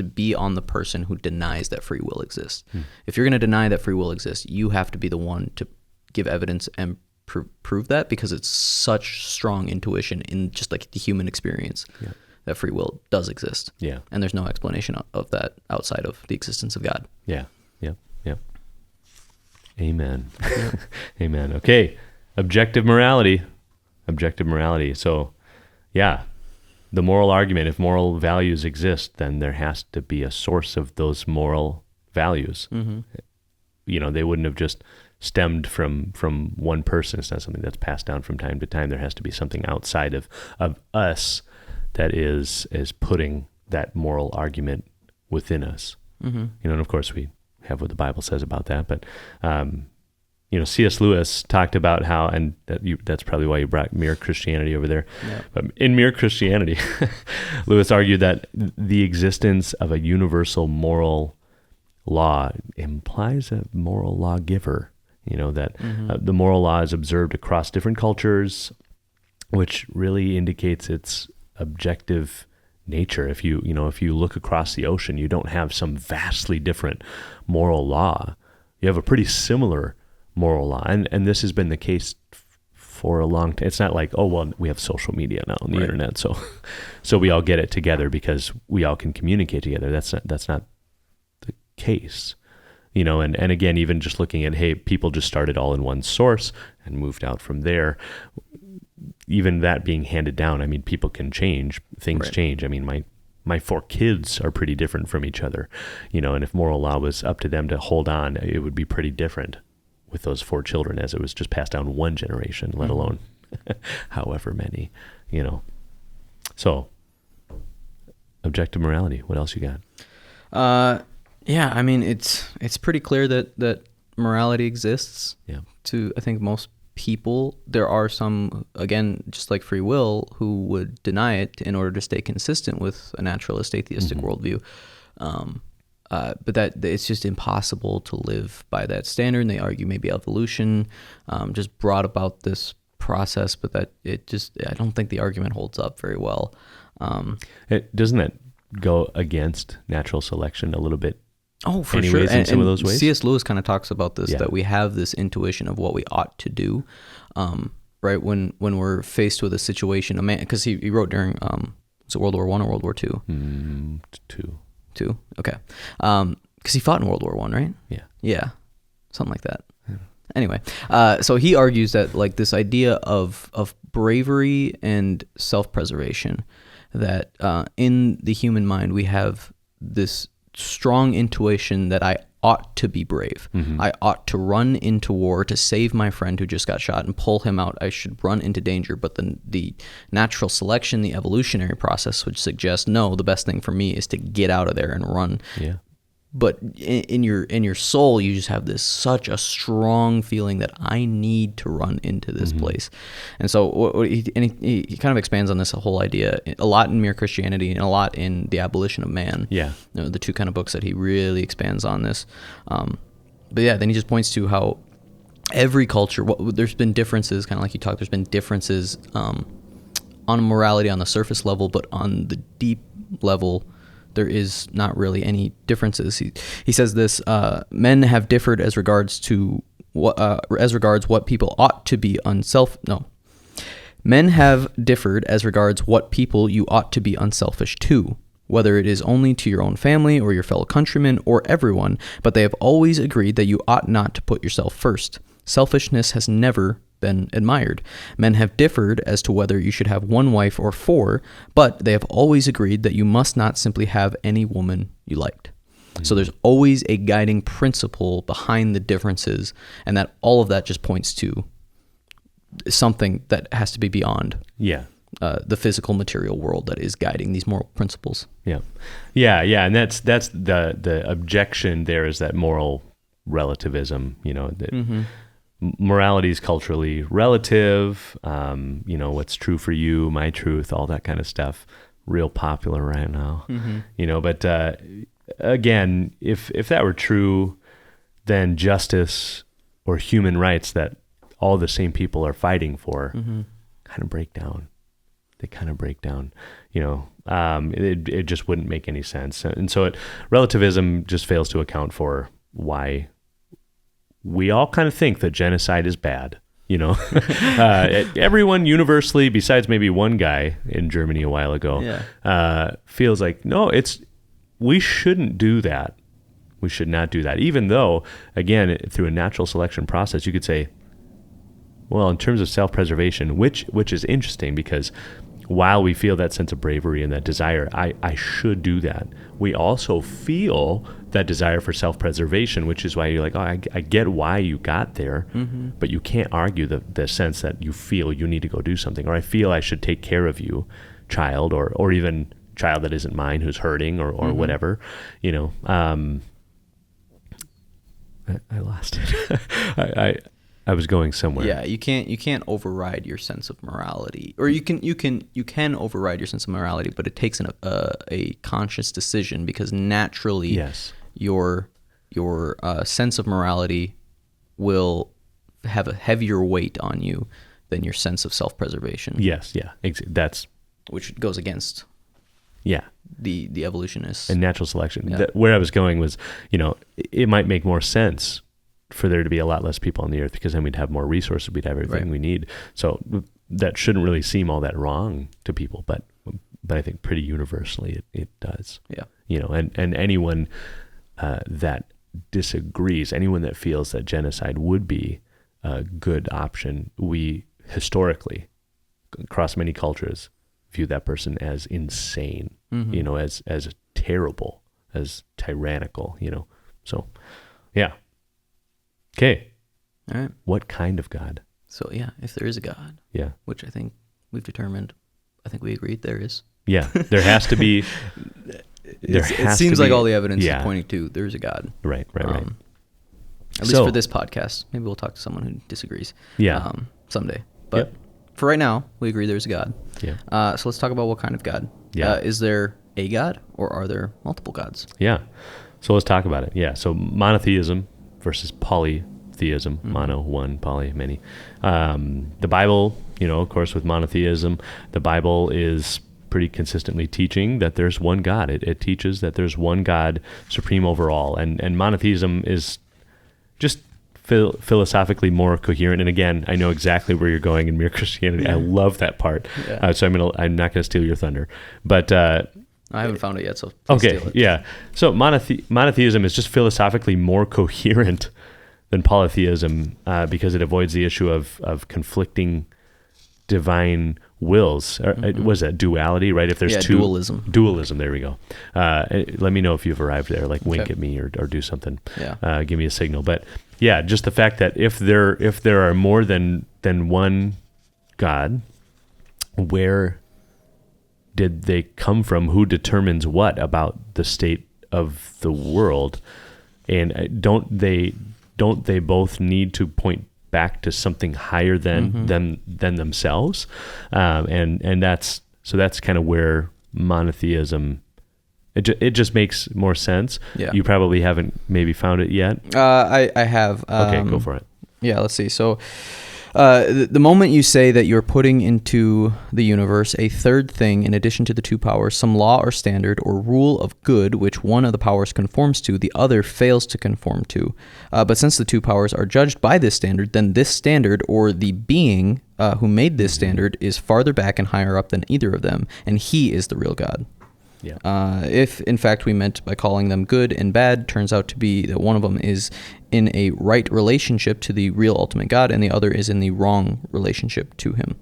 be on the person who denies that free will exists. If you're going to deny that free will exists, you have to be the one to give evidence and prove that, because it's such strong intuition in just like the human experience that free will does exist. Yeah. And there's no explanation of that outside of the existence of God. Yeah. Amen. Amen. Okay. Objective morality. So the moral argument, if moral values exist, then there has to be a source of those moral values. They wouldn't have just stemmed from one person. It's not something that's passed down from time to time. There has to be something outside of us that is putting that moral argument within us. And of course we have what the Bible says about that. But C.S. Lewis talked about how, and that's probably why you brought Mere Christianity over there. Yeah. But in Mere Christianity, Lewis argued that the existence of a universal moral law implies a moral lawgiver. That the moral law is observed across different cultures, which really indicates its objective nature. If you look across the ocean, you don't have some vastly different moral law. You have a pretty similar moral law, and this has been the case for a long time. It's not like, we have social media now on the internet, so we all get it together because we all can communicate together. That's not the case. And again, even just looking at, hey, people just started all in one source and moved out from there. Even that being handed down, I mean, people can change, things change. I mean, my 4 kids are pretty different from each other, and if moral law was up to them to hold on, it would be pretty different with those 4 children as it was just passed down one generation, let alone however many, So, objective morality, what else you got? I mean, it's pretty clear that morality exists. Yeah. To, I think, most people. There are some, again, just like free will, who would deny it in order to stay consistent with a naturalist, atheistic worldview. But that it's just impossible to live by that standard. And they argue maybe evolution just brought about this process, but that I don't think the argument holds up very well. Doesn't that go against natural selection a little bit? Oh, for anyways, sure. In some of those ways? C.S. Lewis kind of talks about this, that we have this intuition of what we ought to do, right? When we're faced with a situation, because he wrote during, was it World War I or World War II? Two. Okay. Because he fought in World War I, right? Yeah. Something like that. Anyway, so he argues that like this idea of bravery and self-preservation, that in the human mind we have this strong intuition that I ought to be brave. I ought to run into war to save my friend who just got shot and pull him out. I should run into danger. But then the natural selection, the evolutionary process would suggest, no, the best thing for me is to get out of there and run. Yeah. But in your soul, you just have such a strong feeling that I need to run into this place. And so he kind of expands on this whole idea a lot in Mere Christianity and a lot in The Abolition of Man. Yeah. The two kind of books that he really expands on this. But yeah, then he just points to how every culture, there's been differences, kind of like you talked, there's been differences on morality on the surface level, but on the deep level, there is not really any differences. He says this: men have differed as regards what people ought to be Men have differed as regards what people you ought to be unselfish to, whether it is only to your own family or your fellow countrymen or everyone. But they have always agreed that you ought not to put yourself first. Selfishness has never been admired. Men have differed as to whether you should have one wife or four, but they have always agreed that you must not simply have any woman you liked. So there's always a guiding principle behind the differences, and that all of that just points to something that has to be beyond the physical material world that is guiding these moral principles. Yeah, and that's the objection there, is that moral relativism. That morality is culturally relative. What's true for you, my truth, all that kind of stuff, real popular right now. But again, if that were true, then justice or human rights that all the same people are fighting for kind of break down. They kind of break down. It just wouldn't make any sense. And so relativism just fails to account for why we all kind of think that genocide is bad. Everyone universally, besides maybe one guy in Germany a while ago, feels like, no, we shouldn't do that. We should not do that. Even though, again, through a natural selection process, you could say, well, in terms of self-preservation, which is interesting, because while we feel that sense of bravery and that desire, I should do that, we also feel that desire for self-preservation, which is why you're like, I get why you got there, but you can't argue the sense that you feel you need to go do something, or I feel I should take care of you, child, or even child that isn't mine who's hurting, or whatever. I lost it. I was going somewhere. Yeah, you can't override your sense of morality, or you can override your sense of morality, but it takes a conscious decision, because naturally, your sense of morality will have a heavier weight on you than your sense of self-preservation. Yes, yeah, that's which goes against the evolutionists and natural selection. Where I was going was, it might make more sense for there to be a lot less people on the earth, because then we'd have more resources, we'd have everything we need. So that shouldn't really seem all that wrong to people, but I think pretty universally it does. Yeah. And anyone that disagrees, anyone that feels that genocide would be a good option, we historically, across many cultures, view that person as insane, as terrible, as tyrannical, So, yeah. Okay. All right. What kind of God? So, if there is a God, which I think we've determined, I think we agreed there is. Yeah, there has to be. It seems like all the evidence is pointing to there's a God. Right. At least for this podcast. Maybe we'll talk to someone who disagrees. Someday. But for right now, we agree there's a God. Yeah. So let's talk about what kind of God. Yeah. Is there a God, or are there multiple gods? Yeah. So let's talk about it. Yeah. So monotheism versus polytheism. Mono, one; poly, many. The Bible, of course, with monotheism, the Bible is pretty consistently teaching that there's one God. It teaches that there's one God supreme over all. And monotheism is just philosophically more coherent. And again, I know exactly where you're going in Mere Christianity. I love that part. So I'm not going to steal your thunder. But I haven't found it yet, so please steal it. Yeah. So monotheism is just philosophically more coherent polytheism, because it avoids the issue of conflicting divine wills. Was that duality, right? If there's two dualism, there we go. Let me know if you've arrived there, like wink at me or do something. Give me a signal. But yeah, just the fact that if there are more than one God, where did they come from? Who determines what about the state of the world? And don't they both need to point back to something higher than themselves? And that's kind of where monotheism, it just makes more sense. You probably haven't maybe found it yet. I have. Okay, go for it. Yeah, let's see. So the moment you say that you're putting into the universe a third thing in addition to the two powers, some law or standard or rule of good, which one of the powers conforms to, the other fails to conform to. But since the two powers are judged by this standard, then this standard, or the being who made this standard, is farther back and higher up than either of them, and he is the real God. If, in fact, we meant by calling them good and bad, turns out to be that one of them is in a right relationship to the real ultimate God, and the other is in the wrong relationship to him.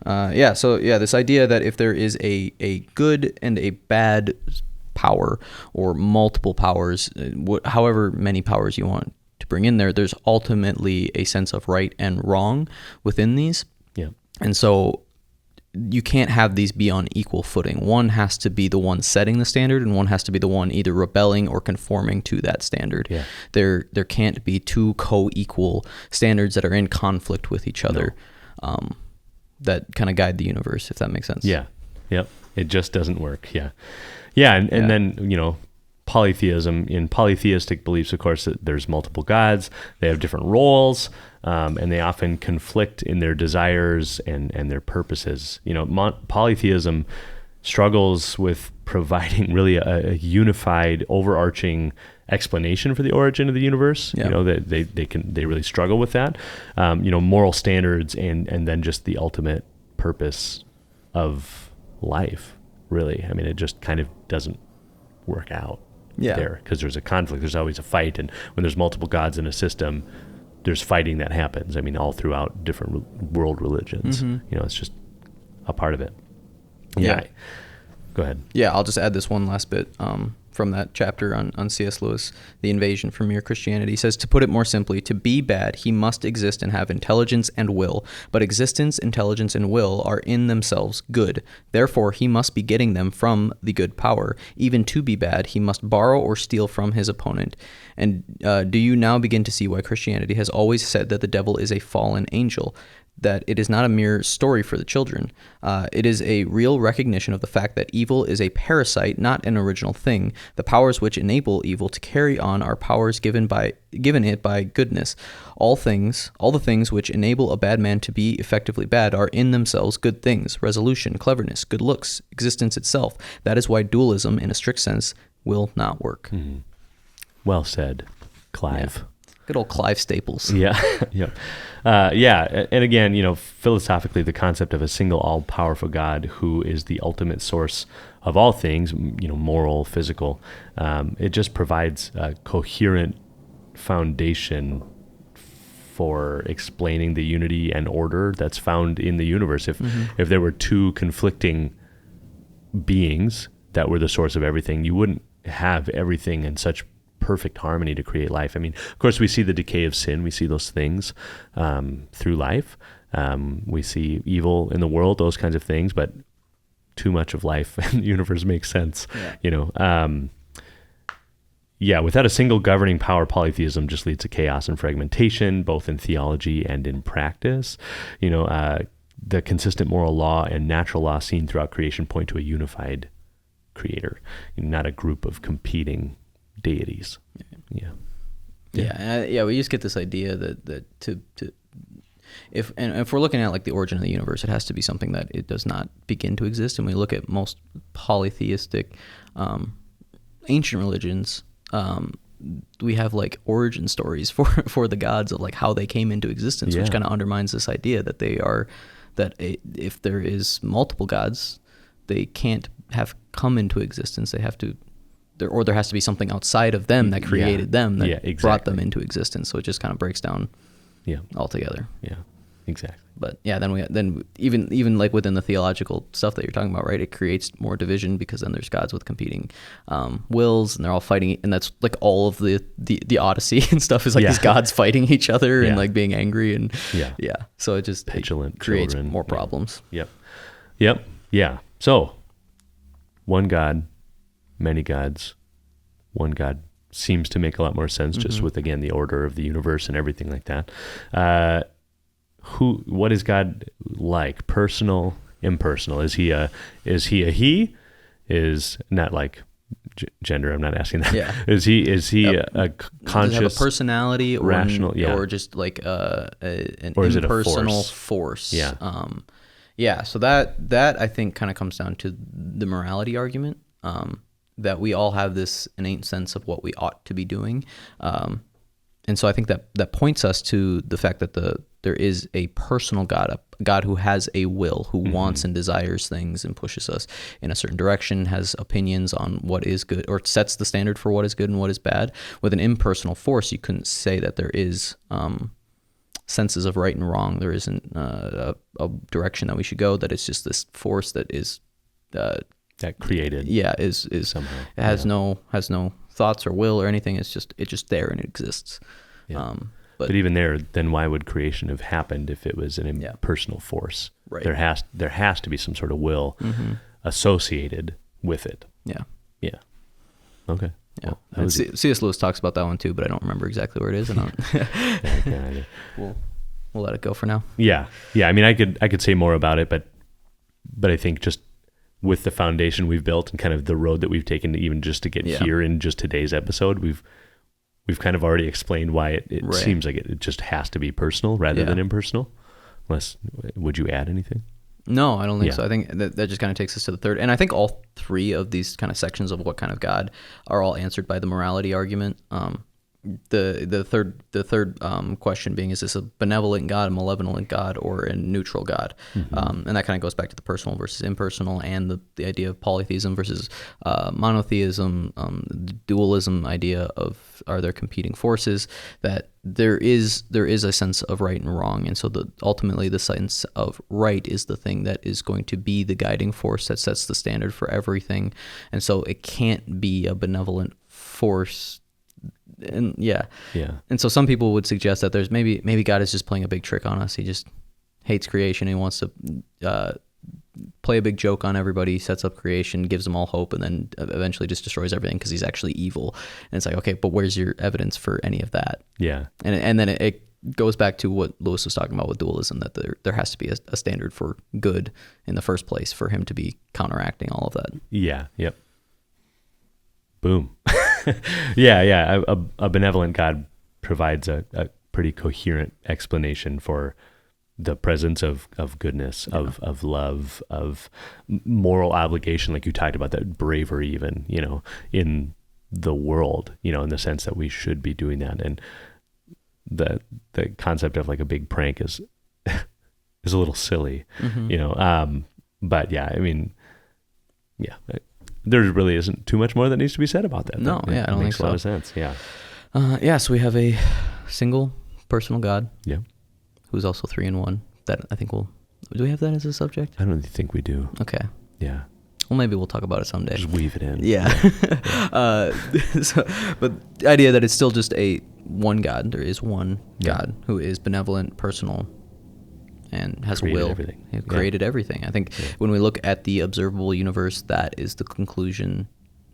This idea that if there is a good and a bad power, or multiple powers, however many powers you want to bring in there, there's ultimately a sense of right and wrong within these. And so you can't have these be on equal footing. One has to be the one setting the standard, and one has to be the one either rebelling or conforming to that standard. There can't be two co-equal standards that are in conflict with each other, that kind of guide the universe, if that makes sense. It just doesn't work. And then, polytheism, in polytheistic beliefs, of course, there's multiple gods. They have different roles, and they often conflict in their desires and their purposes. Polytheism struggles with providing really a unified, overarching explanation for the origin of the universe. They really struggle with that. Moral standards and then just the ultimate purpose of life. Really, I mean, it just kind of doesn't work out there, because there's a conflict. There's always a fight, and when there's multiple gods in a system, there's fighting that happens. I mean, all throughout different world religions. It's just a part of it. Go ahead. I'll just add this one last bit from that chapter on C.S. Lewis, The Invasion from Mere Christianity. He says, to put it more simply, to be bad, he must exist and have intelligence and will. But existence, intelligence, and will are in themselves good. Therefore, he must be getting them from the good power. Even to be bad, he must borrow or steal from his opponent. And do you now begin to see why Christianity has always said that the devil is a fallen angel? That it is not a mere story for the children. It is a real recognition of the fact that evil is a parasite, not an original thing. The powers which enable evil to carry on are powers given it by goodness. All the things which enable a bad man to be effectively bad are in themselves good things: resolution, cleverness, good looks, existence itself. That is why dualism, in a strict sense, will not work. Well said, Clive. Good old Clive Staples. And again, philosophically, the concept of a single all-powerful God who is the ultimate source of all things, moral, physical, it just provides a coherent foundation for explaining the unity and order that's found in the universe. If there were two conflicting beings that were the source of everything, you wouldn't have everything in such perfect harmony to create life. I mean, of course, we see the decay of sin. We see those things through life. We see evil in the world, those kinds of things, but too much of life and the universe makes sense. Without a single governing power, polytheism just leads to chaos and fragmentation, both in theology and in practice. The consistent moral law and natural law seen throughout creation point to a unified creator, not a group of competing deities. We just get this idea that if we're looking at like the origin of the universe, it has to be something that it does not begin to exist. And we look at most polytheistic ancient religions, we have like origin stories for the gods of like how they came into existence, which kind of undermines this idea that if there is multiple gods, they can't have come into existence. They have to there has to be something outside of them that created them that exactly. brought them into existence. So it just kind of breaks down altogether. Yeah, exactly. But then even like within the theological stuff that you're talking about, right? It creates more division because then there's gods with competing wills, and they're all fighting, and that's like all of the Odyssey and stuff is like these gods fighting each other and like being angry and So it just petulant creates children. more problems. Yep. Yeah. So one God, many gods. One God seems to make a lot more sense just with, again, the order of the universe and everything like that. What is God like? Personal, impersonal? Is he a he? Is not like gender. I'm not asking that. Yeah. Is he a conscious, does it have a personality or rational, or just like an or is impersonal it a force? Yeah. So that I think kind of comes down to the morality argument, that we all have this innate sense of what we ought to be doing. And so I think that points us to the fact that there is a personal God, a God who has a will, who wants and desires things and pushes us in a certain direction, has opinions on what is good, or sets the standard for what is good and what is bad. With an impersonal force, you couldn't say that there is senses of right and wrong. There isn't a direction that we should go, that it's just this force that is... that created. Is somehow. It has no thoughts or will or anything. It's just there and it exists. Yeah. But even there, then why would creation have happened if it was an impersonal force? Right. There has to be some sort of will associated with it. Yeah. Yeah. Okay. Yeah. Well, C.S. Lewis talks about that one too, but I don't remember exactly where it is. And we'll let it go for now. Yeah. I mean, I could say more about it, but I think just with the foundation we've built and kind of the road that we've taken even just to get here in just today's episode, we've kind of already explained why it seems like it just has to be personal rather than impersonal. Unless, would you add anything? No, I don't think so. I think that just kind of takes us to the third. And I think all three of these kind of sections of what kind of God are all answered by the morality argument. The third question being, is this a benevolent God, a malevolent God, or a neutral God? And that kind of goes back to the personal versus impersonal, and the idea of polytheism versus monotheism, the dualism idea of, are there competing forces? That there is a sense of right and wrong, and so ultimately the sense of right is the thing that is going to be the guiding force that sets the standard for everything, and so it can't be a benevolent force. And and so some people would suggest that there's maybe God is just playing a big trick on us. He just hates creation. He wants to play a big joke on everybody, sets up creation, gives them all hope, and then eventually just destroys everything because he's actually evil. And it's like, okay, but where's your evidence for any of that? Yeah. And then it goes back to what Lewis was talking about with dualism, that there has to be a standard for good in the first place for him to be counteracting all of that. Yeah. Yep. Boom. A benevolent God provides a pretty coherent explanation for the presence of goodness, of love, of moral obligation, like you talked about, that bravery even, in the world, in the sense that we should be doing that. And the concept of like a big prank is a little silly, but there really isn't too much more that needs to be said about that. No, I don't think so. Makes a lot of sense. Yeah. So we have a single personal God. Yeah. Who's also 3 in 1. That I think do we have that as a subject? I don't think we do. Okay. Yeah. Well, maybe we'll talk about it someday. Just weave it in. Yeah. But the idea that it's still just one God. There is one God who is benevolent, personal, and has a will. Everything. He created everything. I think when we look at the observable universe, that is the conclusion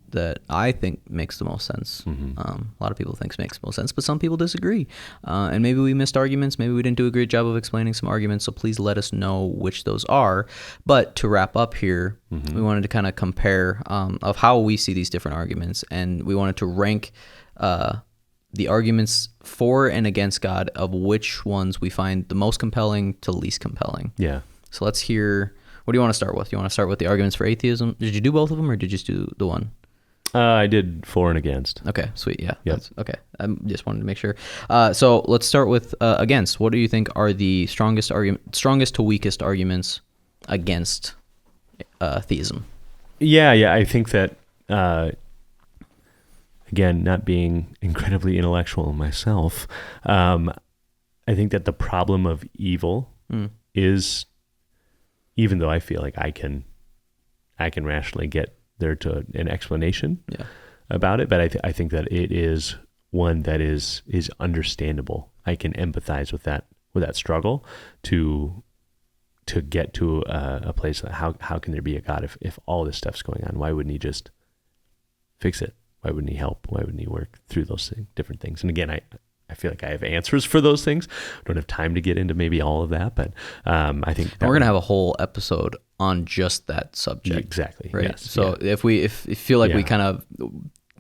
that I think makes the most sense. A lot of people think makes the most sense, but some people disagree. And maybe we missed arguments. Maybe we didn't do a great job of explaining some arguments, so please let us know which those are. But to wrap up here, we wanted to kind of compare of how we see these different arguments, and we wanted to rank the arguments for and against God, of which ones we find the most compelling to least compelling. Yeah. So let's hear, what do you want to start with? You want to start with the arguments for atheism? Did you do both of them, or did you just do the one? I did for and against. Okay, sweet. Yeah. Yep. That's okay. I just wanted to make sure. So let's start with against. What do you think are the strongest to weakest arguments against theism? Yeah. I think that again, not being incredibly intellectual myself, I think that the problem of evil is, even though I feel like I can rationally get there to an explanation about it, but I think that it is one that is understandable. I can empathize with that struggle to get to a place that how can there be a God if all this stuff's going on? Why wouldn't he just fix it? Why wouldn't he help? Why wouldn't he work through those different things? And again, I feel like I have answers for those things. I don't have time to get into maybe all of that, but I think we're going to have a whole episode on just that subject. Exactly. Right. Yes. So if you feel like we kind of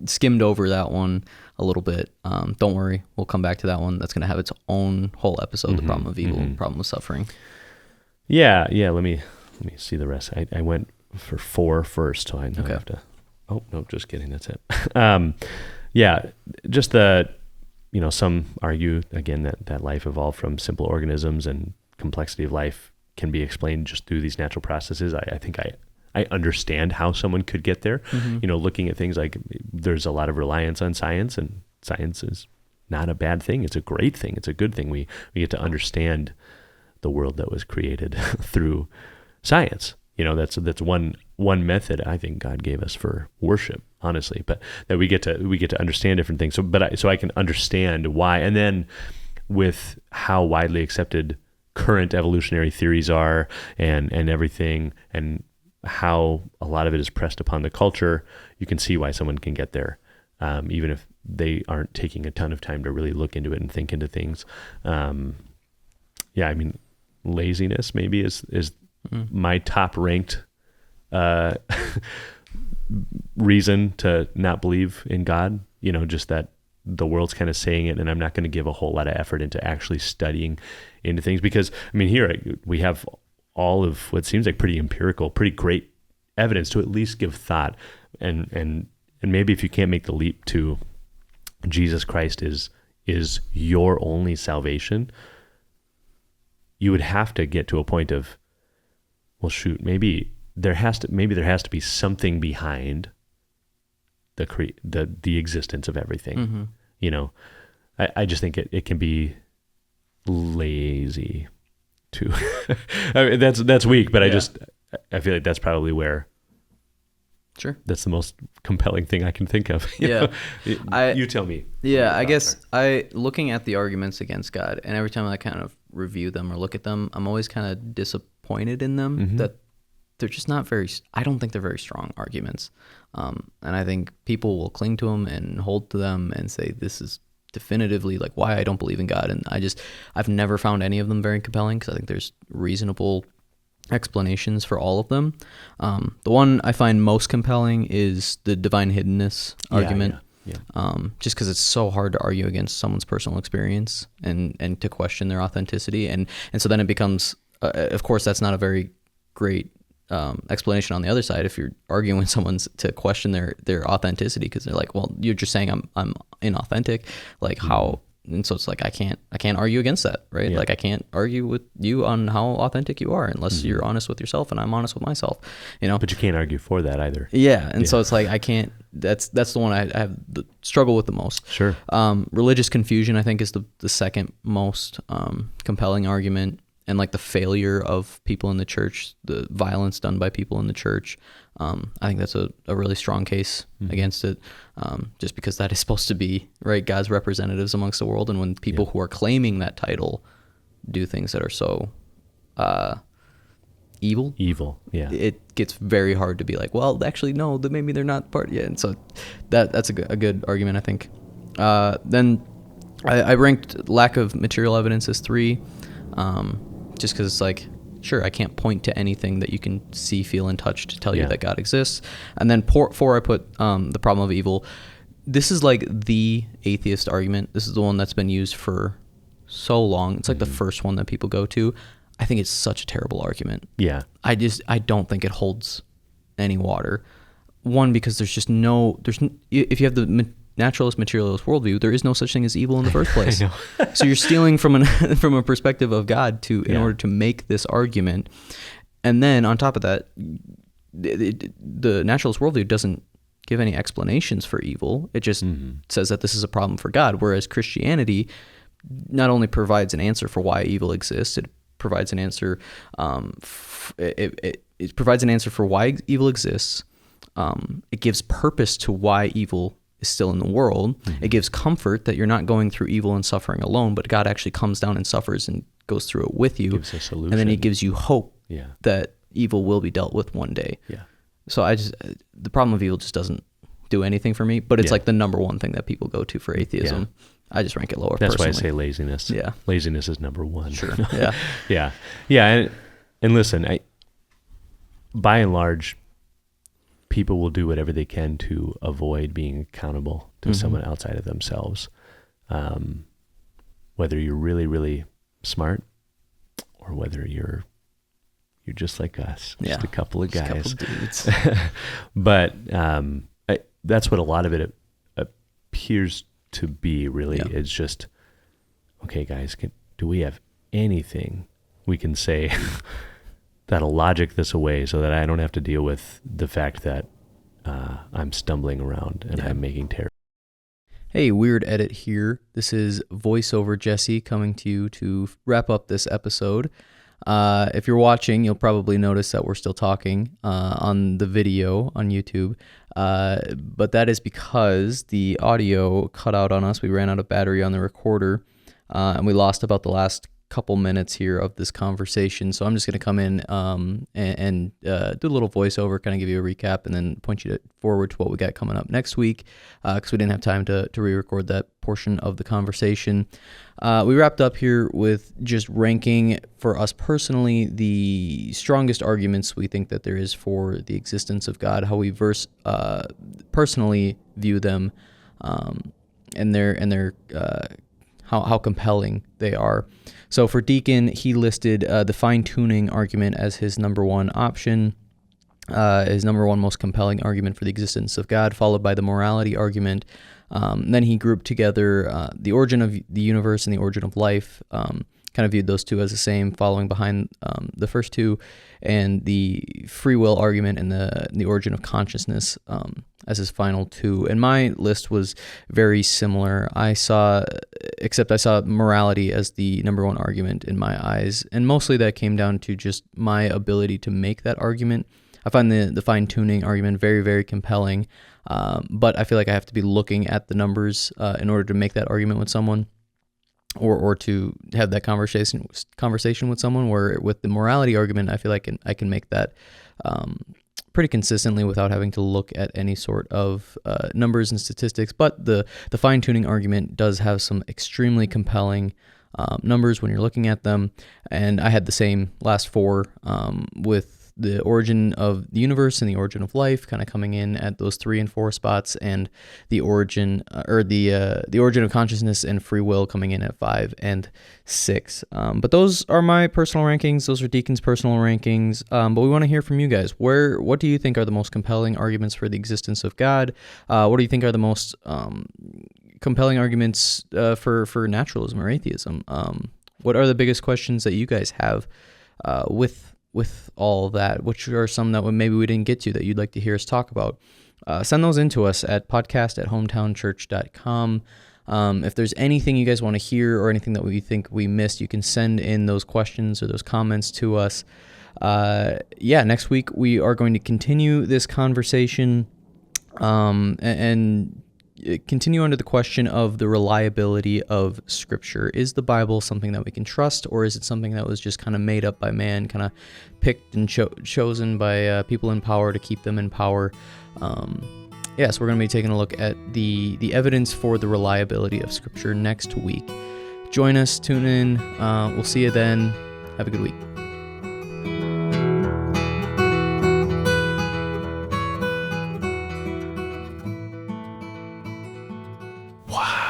skimmed over that one a little bit, don't worry. We'll come back to that one. That's going to have its own whole episode, the problem of evil, problem of suffering. Yeah. Let me see the rest. I went for 4 first, so I know I have to. Oh no, just kidding. That's it. Just the, some argue again that life evolved from simple organisms and complexity of life can be explained just through these natural processes. I think I understand how someone could get there. Looking at things like there's a lot of reliance on science, and science is not a bad thing. It's a great thing. It's a good thing. We get to understand the world that was created through science. That's one method I think God gave us for worship, honestly, but that we get to understand different things. So I can understand why. And then with how widely accepted current evolutionary theories are and everything, and how a lot of it is pressed upon the culture, you can see why someone can get there, even if they aren't taking a ton of time to really look into it and think into things. Laziness maybe is my top ranked reason to not believe in God. Just that the world's kind of saying it, and I'm not going to give a whole lot of effort into actually studying into things, because here we have all of what seems like pretty empirical, pretty great evidence to at least give thought, and maybe if you can't make the leap to Jesus Christ is your only salvation, you would have to get to a point of, well, shoot, maybe there has to be something behind the existence of everything. I just think it can be lazy too. That's weak, but I feel like that's probably where. Sure. That's the most compelling thing I can think of. You tell me. Yeah, I guess looking at the arguments against God, and every time I kind of review them or look at them, I'm always kind of disappointed in them that they're just not I don't think they're very strong arguments. And I think people will cling to them and hold to them and say, this is definitively like why I don't believe in God. And I've never found any of them very compelling, because I think there's reasonable explanations for all of them. The one I find most compelling is the divine hiddenness argument. Just because it's so hard to argue against someone's personal experience and to question their authenticity. And so then it becomes, of course, that's not a very great explanation on the other side if you're arguing with someone to question their authenticity, because they're like, well, you're just saying I'm inauthentic. Like how? And so it's like I can't argue against that, right? Like I can't argue with you on how authentic you are unless you're honest with yourself and I'm honest with myself, But you can't argue for that either. Yeah, and so it's like I can't. That's the one I have the struggle with the most. Sure. Religious confusion, I think, is the second most compelling argument, and like the failure of people in the church, the violence done by people in the church. I think that's a really strong case against it, just because that is supposed to be, right, God's representatives amongst the world. And when people who are claiming that title do things that are so evil, it gets very hard to be like, well, actually, no, maybe they're not part. Yeah, and so that's a good argument, I think. Then I ranked lack of material evidence as 3, just because it's like, sure, I can't point to anything that you can see, feel, and touch to tell you that God exists. And then 4, I put the problem of evil. This is like the atheist argument. This is the one that's been used for so long. It's like the first one that people go to. I think it's such a terrible argument. Yeah. I don't think it holds any water. One, because if you have the naturalist, materialist worldview, there is no such thing as evil in the first place. So you're stealing from a perspective of God in order to make this argument. And then on top of that, the naturalist worldview doesn't give any explanations for evil. It just says that this is a problem for God, whereas Christianity not only provides an answer for why evil exists, it provides an answer it provides an answer for why evil exists. It gives purpose to why evil is still in the world. It gives comfort that you're not going through evil and suffering alone, but God actually comes down and suffers and goes through it with you. Gives a solution. And then he gives you hope that evil will be dealt with one day. Yeah. So the problem of evil just doesn't do anything for me, but it's like the number one thing that people go to for atheism. Yeah. I just rank it lower. That's personally. why I say laziness. Yeah. Laziness is number one. Sure. Yeah. Yeah. And listen, by and large, people will do whatever they can to avoid being accountable to someone outside of themselves. Whether you're really, really smart or whether you're just like us, just a couple of guys. Just a couple dudes. But that's what a lot of it appears to be, really. Yeah. It's just, okay, guys, do we have anything we can say that'll logic this away so that I don't have to deal with the fact that I'm stumbling around and I'm making terror. Hey, weird edit here. This is voiceover Jesse coming to you to wrap up this episode. If you're watching, you'll probably notice that we're still talking on the video on YouTube, but that is because the audio cut out on us. We ran out of battery on the recorder, and we lost about the last couple minutes here of this conversation. So I'm just going to come in and do a little voiceover, kind of give you a recap, and then point you forward to what we got coming up next week, because we didn't have time to re-record that portion of the conversation. We wrapped up here with just ranking for us personally the strongest arguments we think that there is for the existence of God, how we personally view them, and their how compelling they are. So for Deacon, he listed the fine-tuning argument as his number one option, his number one most compelling argument for the existence of God, followed by the morality argument. Then he grouped together the origin of the universe and the origin of life, kind of viewed those two as the same, following behind the first two, and the free will argument and the origin of consciousness as his final two. And my list was very similar. Except I saw morality as the number one argument in my eyes, and mostly that came down to just my ability to make that argument. I find the fine-tuning argument very, very compelling, but I feel like I have to be looking at the numbers in order to make that argument with someone, or to have that conversation with someone. Where with the morality argument, I feel like I can make that pretty consistently without having to look at any sort of numbers and statistics. But the fine-tuning argument does have some extremely compelling numbers when you're looking at them, and I had the same last four with the origin of the universe and the origin of life kind of coming in at those 3 and 4 spots, and the origin the origin of consciousness and free will coming in at 5 and 6. But those are my personal rankings. Those are Deacon's personal rankings. But we want to hear from you guys. What do you think are the most compelling arguments for the existence of God? What do you think are the most compelling arguments for naturalism or atheism? What are the biggest questions that you guys have with all that? Which are some that maybe we didn't get to that you'd like to hear us talk about? Send those in to us at podcast@hometownchurch.com. If there's anything you guys want to hear or anything that we think we missed, you can send in those questions or those comments to us. Next week we are going to continue this conversation and continue under the question of the reliability of Scripture. Is the Bible something that we can trust, or is it something that was just kind of made up by man, kind of picked and chosen by people in power to keep them in power? So we're going to be taking a look at the evidence for the reliability of Scripture next week. Join us, tune in. We'll see you then. Have a good week. Wow.